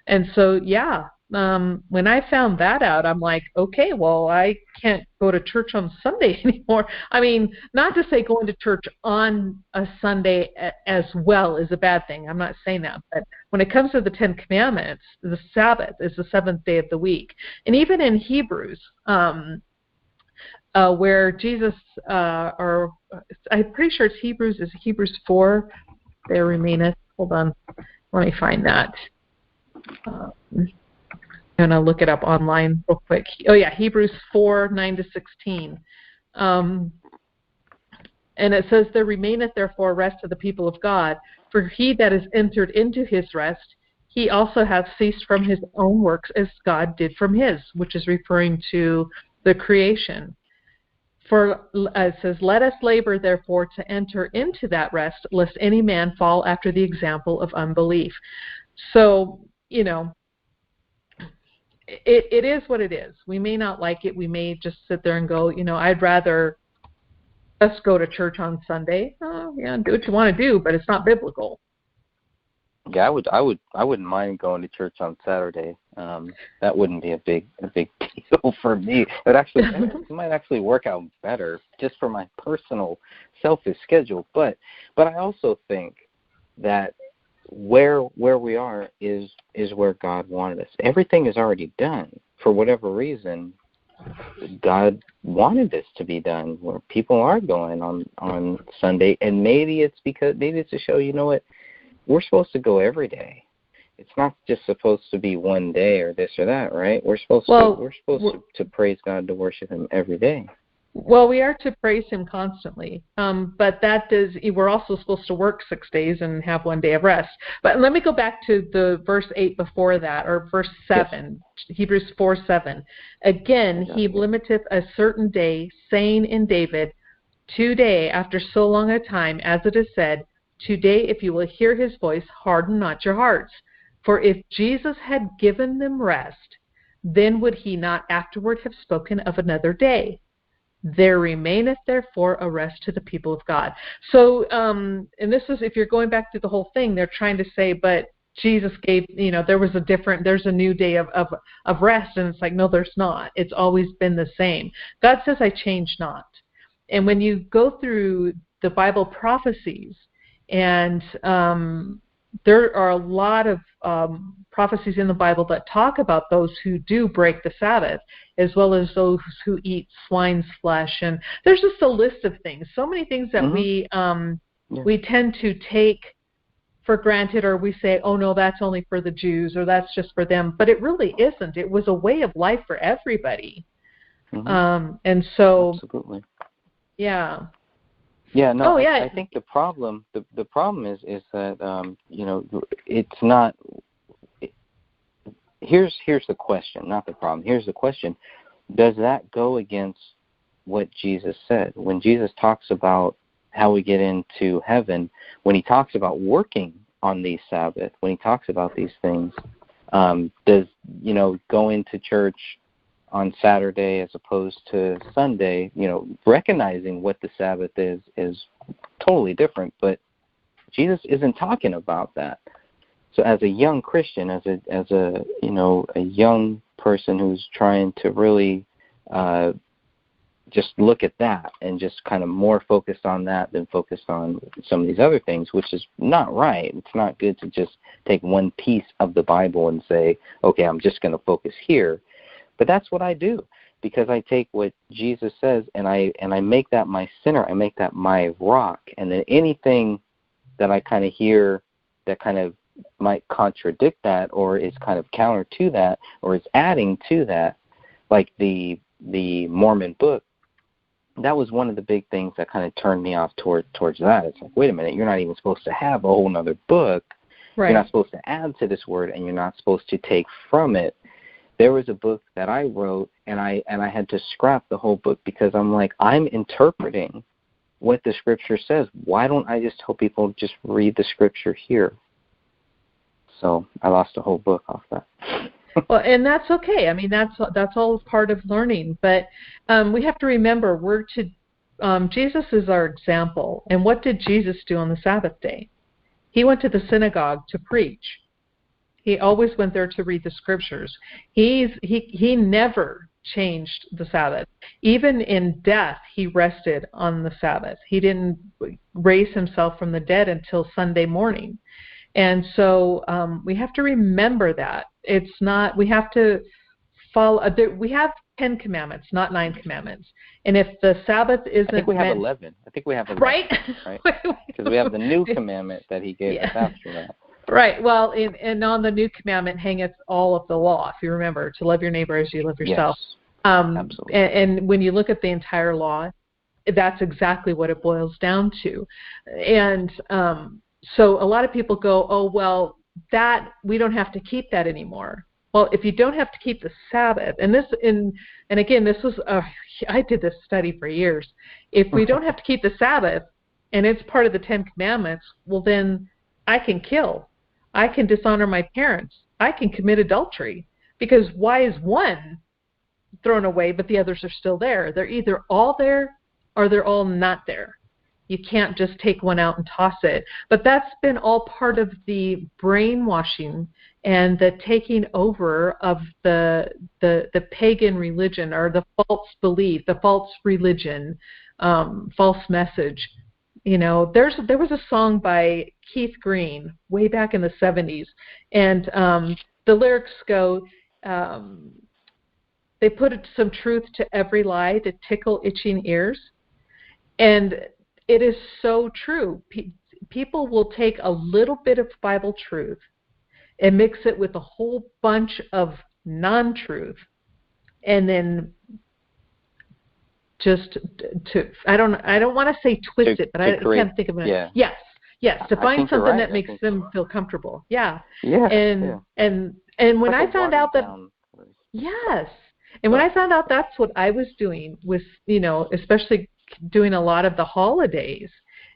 and so yeah. When I found that out, I'm like, okay, well, I can't go to church on Sunday anymore. I mean, not to say going to church on a Sunday as well is a bad thing. I'm not saying that. But when it comes to the Ten Commandments, the Sabbath is the seventh day of the week. And even in Hebrews, where Jesus, or I'm pretty sure it's Hebrews 4, there remaineth. Hold on. Let me find that. I'm going to look it up online real quick. Oh, yeah, Hebrews 4, 9-16. And it says, there remaineth therefore rest to the people of God, for he that is entered into his rest, he also hath ceased from his own works as God did from his, which is referring to the creation. For it says, let us labor therefore to enter into that rest, lest any man fall after the example of unbelief. So, you know, it is what it is. We may not like it. We may just sit there and go, you know, I'd rather just go to church on Sunday. Oh, yeah, do what you want to do, but it's not biblical. Yeah, I wouldn't mind going to church on Saturday. That wouldn't be a big deal for me. It might actually work out better just for my personal selfish schedule. But I also think that where we are is where God wanted us. Everything is already done. For whatever reason, God wanted this to be done, where people are going on Sunday, and maybe it's to show, you know what, we're supposed to go every day. It's not just supposed to be one day or this or that, right? We're supposed to praise God, to worship Him every day. Well, we are to praise Him constantly, but we're also supposed to work 6 days and have 1 day of rest. But let me go back to the verse 8 before that, or verse 7, yes. Hebrews 4:7. Again, He limiteth a certain day, saying in David, today, after so long a time, as it is said, today, if you will hear His voice, harden not your hearts. For if Jesus had given them rest, then would He not afterward have spoken of another day? There remaineth therefore a rest to the people of God. So, and this is, if you're going back to the whole thing, they're trying to say, but Jesus gave, there's a new day of rest, and it's like, no, there's not. It's always been the same. God says, I change not. And when you go through the Bible prophecies, and there are a lot of prophecies in the Bible that talk about those who do break the Sabbath, as well as those who eat swine's flesh. And there's just a list of things, so many things that we tend to take for granted, or we say, oh, no, that's only for the Jews, or that's just for them. But it really isn't. It was a way of life for everybody. And so, absolutely. Yeah. Yeah, no, I think the problem is that it's not. Here's the question, not the problem. Here's the question: does that go against what Jesus said when Jesus talks about how we get into heaven? When He talks about working on these Sabbath, when He talks about these things, does going to church on Saturday as opposed to Sunday, recognizing what the Sabbath is totally different, but Jesus isn't talking about that. So as a young Christian, as a young person who's trying to really just look at that and just kind of more focused on that than focused on some of these other things, which is not right. It's not good to just take one piece of the Bible and say, okay, I'm just going to focus here. But that's what I do, because I take what Jesus says and I make that my center. I make that my rock. And then anything that I kind of hear that kind of might contradict that, or is kind of counter to that, or is adding to that, like the Mormon book, that was one of the big things that kind of turned me off towards that. It's like, wait a minute, you're not even supposed to have a whole nother book. Right. You're not supposed to add to this word, and you're not supposed to take from it. There was a book that I wrote, and I had to scrap the whole book because I'm like, I'm interpreting what the scripture says. Why don't I just tell people just read the scripture here? So I lost a whole book off that. Well, and that's okay. I mean, that's all part of learning. But we have to remember, Jesus is our example. And what did Jesus do on the Sabbath day? He went to the synagogue to preach. He always went there to read the scriptures. He never changed the Sabbath. Even in death, he rested on the Sabbath. He didn't raise himself from the dead until Sunday morning. And so we have to remember that. It's not, we have to follow, we have 10 commandments, not 9 commandments. And if the Sabbath isn't... I think we have 11. I think we have 11. Right? Because we have the new commandment that he gave us after that. Right. Well, and on the new commandment hangeth all of the law, if you remember, to love your neighbor as you love yourself. Yes, absolutely. And when you look at the entire law, that's exactly what it boils down to. And so a lot of people go, oh, well, that we don't have to keep that anymore. Well, if you don't have to keep the Sabbath, and again, this was I did this study for years. If we don't have to keep the Sabbath, and it's part of the 10 Commandments, well, then I can kill, I can dishonor my parents, I can commit adultery, because why is one thrown away but the others are still there? They're either all there or they're all not there. You can't just take one out and toss it. But that's been all part of the brainwashing and the taking over of the pagan religion, or the false belief, the false religion, false message. You know, there was a song by Keith Green way back in the 70s, and the lyrics go, they put some truth to every lie to tickle itching ears. And it is so true. People will take a little bit of Bible truth and mix it with a whole bunch of non-truth, and then just I don't want to say twist it, but I can't think of it. Yeah. Yes, to find something that makes them feel comfortable. Yeah. Yeah. And when I found out that when I found out that's what I was doing with, especially doing a lot of the holidays,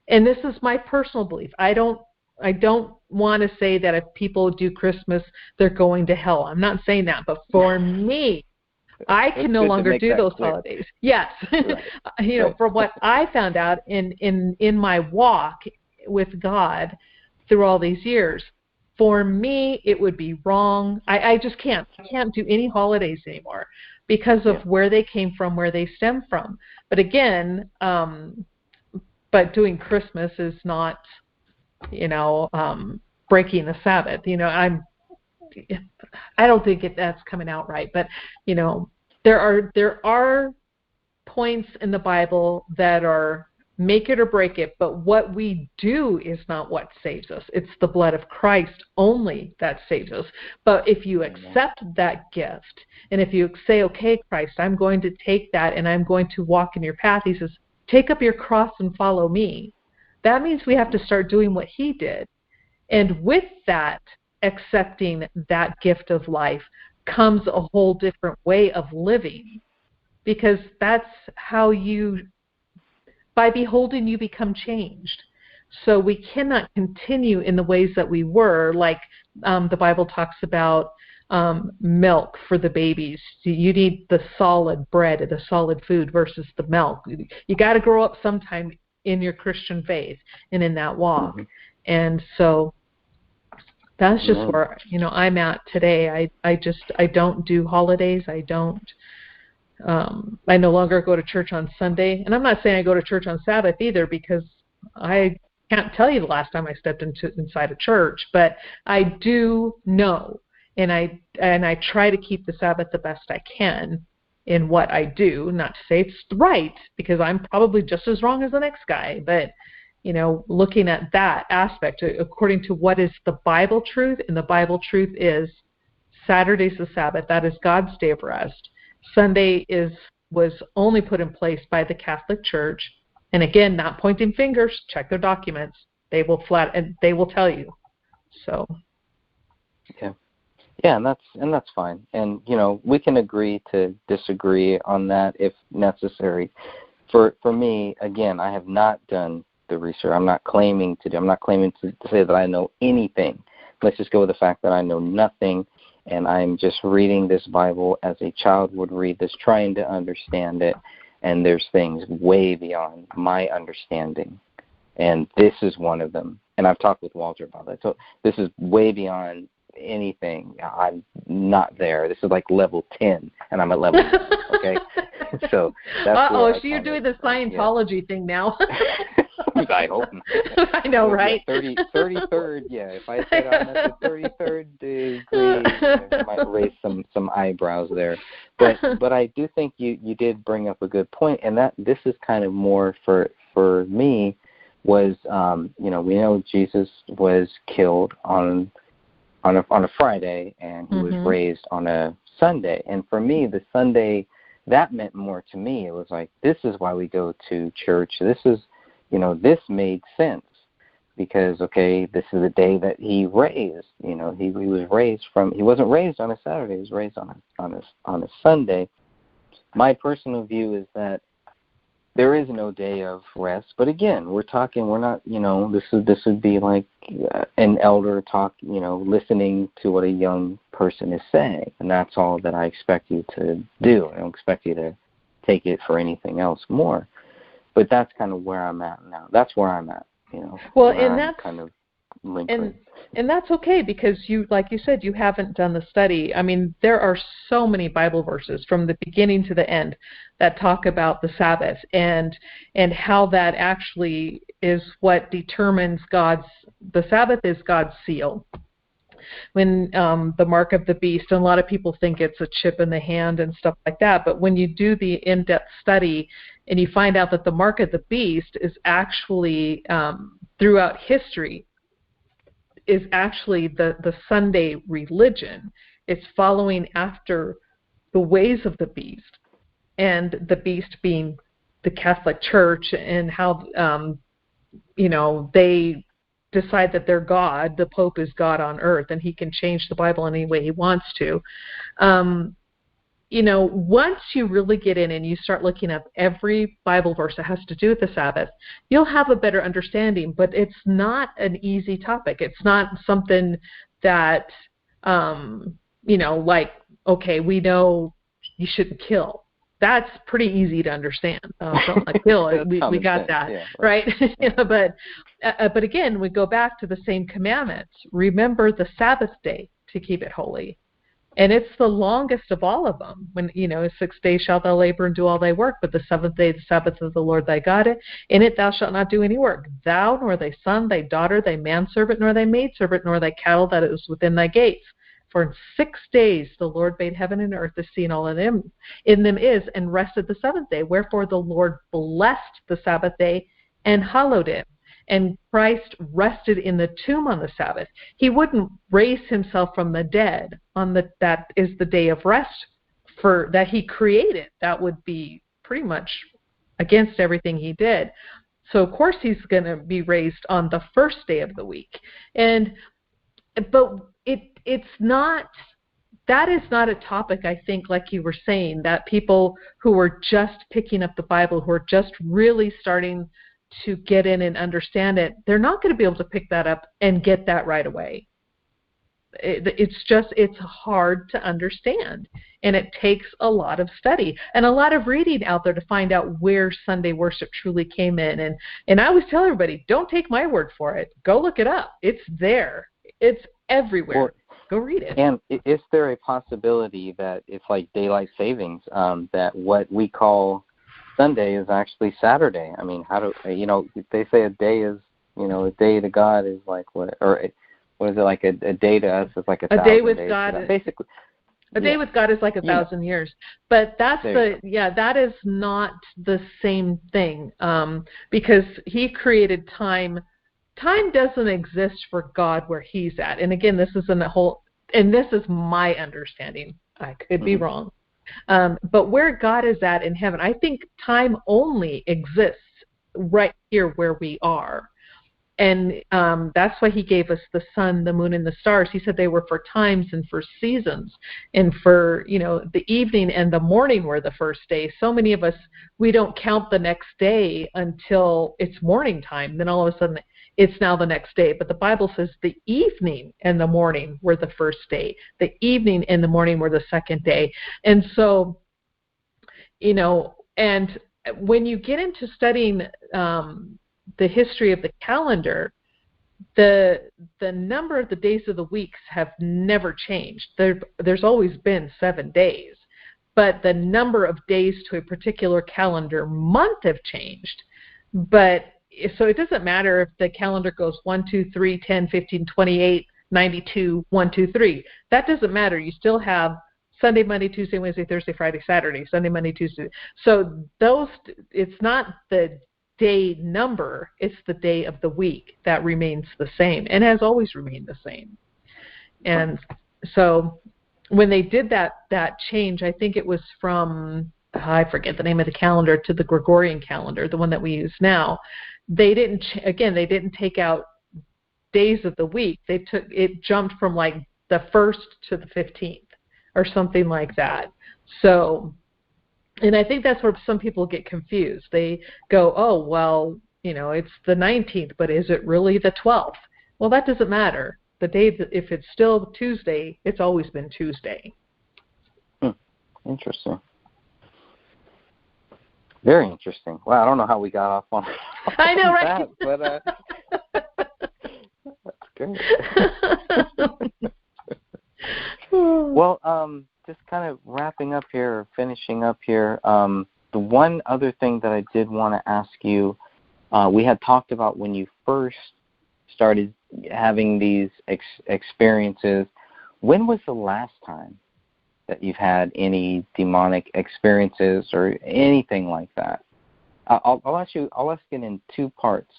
and this is my personal belief. I don't want to say that if people do Christmas, they're going to hell. I'm not saying that, but for me, I can no longer do those holidays. Yes. Right. From what I found out in my walk with God through all these years, for me, it would be wrong. I just can't. I can't do any holidays anymore because of where they came from, where they stem from. But again, but doing Christmas is not, breaking the Sabbath. I don't think that's coming out right. But there are points in the Bible that are make it or break it. But what we do is not what saves us. It's the blood of Christ only that saves us. But if you accept that gift, and if you say, okay, Christ, I'm going to take that and I'm going to walk in your path, he says, take up your cross and follow me. That means we have to start doing what he did. And with that, accepting that gift of life comes a whole different way of living, because that's how by beholding, you become changed. So we cannot continue in the ways that we were, like the Bible talks about milk for the babies. You need the solid bread, the solid food versus the milk. You got to grow up sometime in your Christian faith and in that walk. Mm-hmm. And so that's just where I'm at today. I don't do holidays. I no longer go to church on Sunday, and I'm not saying I go to church on Sabbath either, because I can't tell you the last time I stepped inside a church, but I do know, and I try to keep the Sabbath the best I can in what I do. Not to say it's right, because I'm probably just as wrong as the next guy, but looking at that aspect according to what is the Bible truth, and the Bible truth is Saturday's the Sabbath. That is God's day of rest. Sunday is was only put in place by the Catholic Church. And again, not pointing fingers, check their documents. They will tell you. So. Okay. Yeah, and that's fine. And we can agree to disagree on that if necessary. For me, again, I have not done the research. I'm not claiming to say that I know anything. Let's just go with the fact that I know nothing, and I'm just reading this Bible as a child would read this, trying to understand it. And there's things way beyond my understanding, and this is one of them. And I've talked with Walter about that. So this is way beyond anything. I'm not there. This is like level 10, and I'm at level 1, okay? So that's so you're doing the Scientology thing now. I hope not. I know, right? 33rd, yeah. If I said I'm at the 33rd degree, I might raise some eyebrows there. But I do think you did bring up a good point, and that this is kind of more for me was we know Jesus was killed on a Friday, and he was raised on a Sunday. And for me, the Sunday, that meant more to me. It was like, this is why we go to church. This is, this made sense because, okay, this is the day that he raised. He was raised he wasn't raised on a Saturday. He was raised on a Sunday. My personal view is that there is no day of rest. But again, we're not, this would be like an elder talk, listening to what a young person is saying. And that's all that I expect you to do. I don't expect you to take it for anything else more. But that's kind of where I'm at now. That's where I'm at, Well, and that's kind of linked. And that's okay because like you said, you haven't done the study. I mean, there are so many Bible verses from the beginning to the end that talk about the Sabbath and how that actually is what determines the Sabbath is God's seal. When the mark of the beast, and a lot of people think it's a chip in the hand and stuff like that, but when you do the in-depth study and you find out that the mark of the beast is actually throughout history is actually the Sunday religion. It's following after the ways of the beast, and the beast being the Catholic Church, and how they decide that they're God. The Pope is God on earth, and he can change the Bible any way he wants to. Once you really get in and you start looking up every Bible verse that has to do with the Sabbath, you'll have a better understanding, but it's not an easy topic. It's not something that, like, okay, we know you shouldn't kill. That's pretty easy to understand. Don't like kill. we got that, yeah, right? But again, we go back to the same commandments. Remember the Sabbath day to keep it holy. And it's the longest of all of them. When, 6 days shalt thou labor and do all thy work, but the seventh day, the Sabbath of the Lord thy God. In it thou shalt not do any work. Thou, nor thy son, thy daughter, thy manservant, nor thy maidservant, nor thy cattle that is within thy gates. For in 6 days the Lord made heaven and earth, the sea and all in them is, and rested the seventh day. Wherefore the Lord blessed the Sabbath day and hallowed it. And Christ rested in the tomb on the Sabbath. He wouldn't raise himself from the dead that is the day of rest that he created. That would be pretty much against everything he did. So of course he's going to be raised on the first day of the week. But that is not a topic, I think, like you were saying, that people who are just picking up the Bible, who are just really starting to get in and understand it, they're not going to be able to pick that up and get that right away. It's hard to understand, and it takes a lot of study and a lot of reading out there to find out where Sunday worship truly came in. And I always tell everybody, don't take my word for it. Go look it up. It's there. It's everywhere. Go read it. And is there a possibility that it's like daylight savings, that what we call Sunday is actually Saturday? I mean, how do they say a day is, a day to God is like what, or what is it, like a day to us is like a day with days God? Basically, a day with God is like 1,000 years. But that is not the same thing, because he created time. Time doesn't exist for God where he's at. And again, this is this is my understanding. I could be wrong. But where God is at in heaven, I think time only exists right here where we are. And that's why he gave us the sun, the moon, and the stars. He said they were for times and for seasons, and for, the evening and the morning were the first day. So many of us, we don't count the next day until it's morning time. Then all of a sudden, it's now the next day. But the Bible says the evening and the morning were the first day. The evening and the morning were the second day. And so, and when you get into studying the history of the calendar, the number of the days of the weeks have never changed. There's always been 7 days, but the number of days to a particular calendar month have changed. But so it doesn't matter if the calendar goes 1, 2, 3, 10, 15, 28, 92, 1, 2, 3. That doesn't matter. You still have Sunday, Monday, Tuesday, Wednesday, Thursday, Friday, Saturday, Sunday, Monday, Tuesday. So it's not the day number, it's the day of the week that remains the same and has always remained the same. And so when they did that change, I think it was from, I forget the name of the calendar, to the Gregorian calendar, the one that we use now. They didn't take out days of the week. It jumped from like the 1st to the 15th or something like that. So, and I think that's where some people get confused. They go, oh, well, it's the 19th, but is it really the 12th? Well, that doesn't matter. The day, if it's still Tuesday, it's always been Tuesday. Interesting. Very interesting. Well, I don't know how we got off on I know, right? That, but that's good. Well, just kind of wrapping up here, or finishing up here, the one other thing that I did want to ask you, we had talked about when you first started having these experiences. When was the last time that you've had any demonic experiences or anything like that? I'll ask it in 2 parts.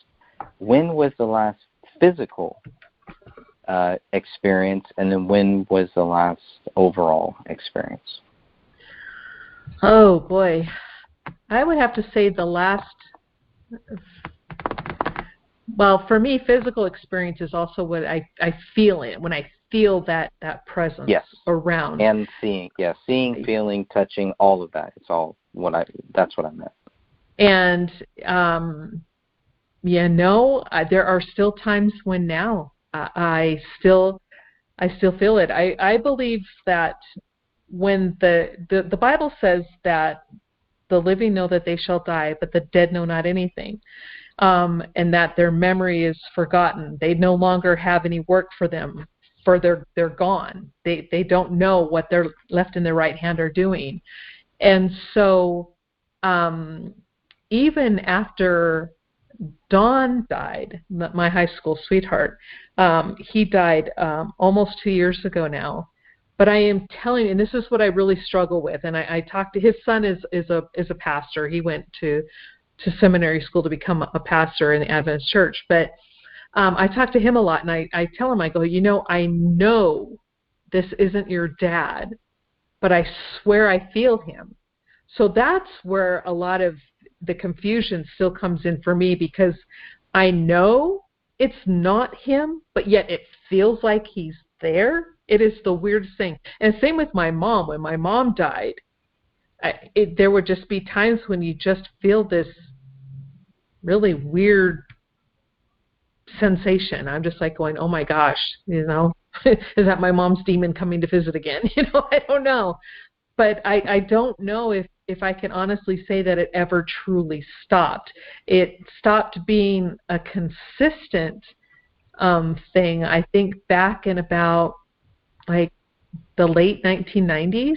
When was the last physical experience, and then when was the last overall experience? Oh boy, I would have to say the last. Well, for me, physical experience is also what I feel it when I feel that presence around. And seeing, feeling, touching, all of that. It's all that's what I meant. And there are still times when now I still feel it. I believe that when the Bible says that the living know that they shall die, but the dead know not anything, and that their memory is forgotten. They no longer have any work for them, for they're gone. They don't know what their left and their right hand are doing. And so even after Don died, my high school sweetheart, he died almost 2 years ago now. But I am telling you, and this is what I really struggle with, and I talked to his son is a pastor. He went to seminary school to become a pastor in the Adventist church. But I talk to him a lot, and I tell him, I go, I know this isn't your dad, but I swear I feel him. So that's where a lot of the confusion still comes in for me, because I know it's not him, but yet it feels like he's there. It is the weirdest thing. And same with my mom. When my mom died, there would just be times when you just feel this really weird sensation. I'm just like going, oh my gosh, is that my mom's demon coming to visit again? I don't know. But I don't know if I can honestly say that it ever truly stopped. It stopped being a consistent thing, I think, back in about like the late 1990s.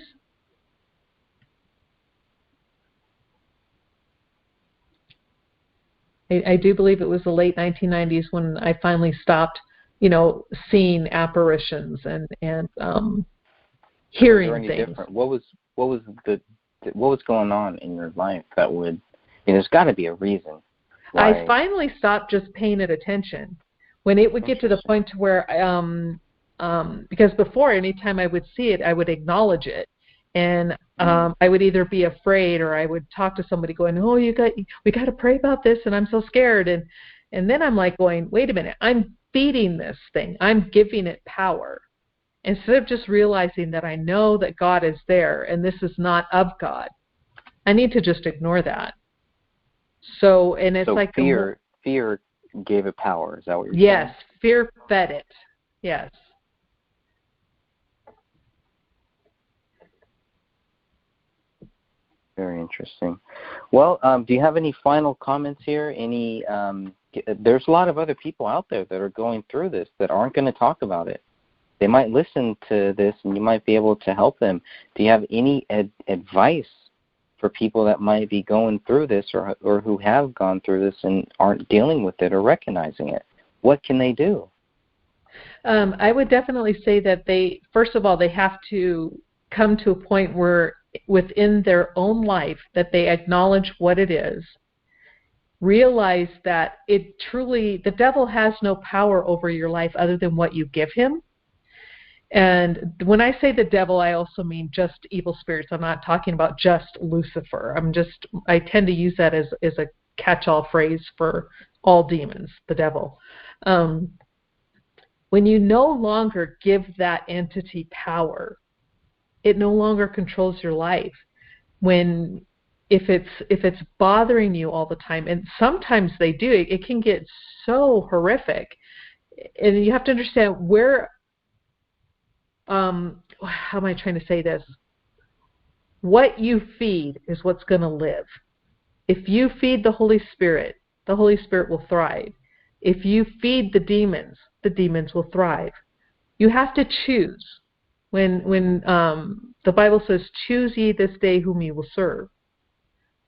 I do believe it was the late 1990s when I finally stopped, seeing apparitions and hearing things. Different? What was going on in your life that would? There's got to be a reason. I finally stopped just paying it attention. When it would get to the point to where, because before, anytime I would see it, I would acknowledge it. And I would either be afraid, or I would talk to somebody going, "Oh, we got to pray about this," and I'm so scared. And then I'm like going, "Wait a minute, I'm feeding this thing. I'm giving it power." Instead of just realizing that I know that God is there and this is not of God, I need to just ignore that. So, and it's like fear gave it power. Is that what you're saying? Yes, fear fed it. Yes. Very interesting. Well, do you have any final comments here? There's a lot of other people out there that are going through this that aren't going to talk about it. They might listen to this, and you might be able to help them. Do you have any advice for people that might be going through this, or who have gone through this and aren't dealing with it or recognizing it? What can they do? I would definitely say that first of all, they have to come to a point where within their own life that they acknowledge what it is, realize that the devil has no power over your life other than what you give him. And when I say the devil, I also mean just evil spirits. I'm not talking about just Lucifer. I tend to use that as a catch-all phrase for all demons, the devil. When you no longer give that entity power, it no longer controls your life. If it's bothering you all the time, and sometimes they do, it can get so horrific. And you have to understand how am I trying to say this? What you feed is what's going to live. If you feed the Holy Spirit will thrive. If you feed the demons will thrive. You have to choose. When the Bible says, "Choose ye this day whom you will serve."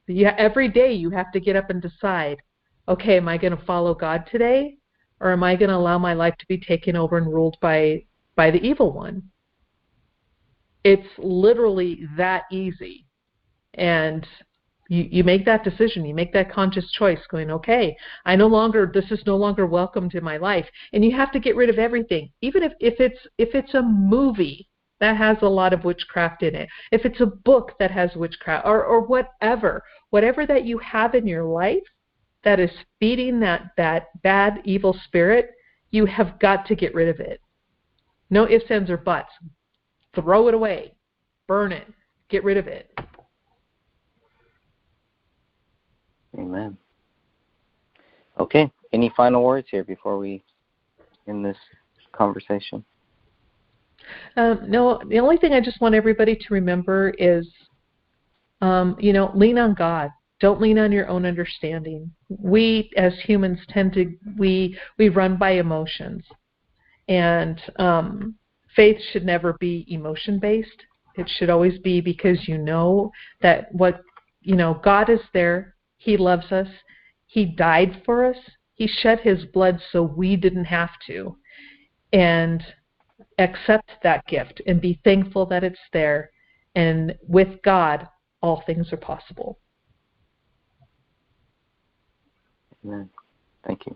Every day you have to get up and decide, okay, am I going to follow God today, or am I going to allow my life to be taken over and ruled by the evil one? It's literally that easy. And you make that decision, you make that conscious choice, going, okay, this is no longer welcome to my life. And you have to get rid of everything, even if it's a movie that has a lot of witchcraft in it, if it's a book that has witchcraft, or whatever that you have in your life that is feeding that bad, evil spirit, you have got to get rid of it. No ifs, ands, or buts. Throw it away. Burn it. Get rid of it. Amen. Okay. Any final words here before we end this conversation? No, the only thing I just want everybody to remember is, lean on God. Don't lean on your own understanding. We as humans we run by emotions. And faith should never be emotion-based. It should always be because you know that God is there. He loves us. He died for us. He shed his blood so we didn't have to. And accept that gift and be thankful that it's there. And with God, all things are possible. Amen. Thank you.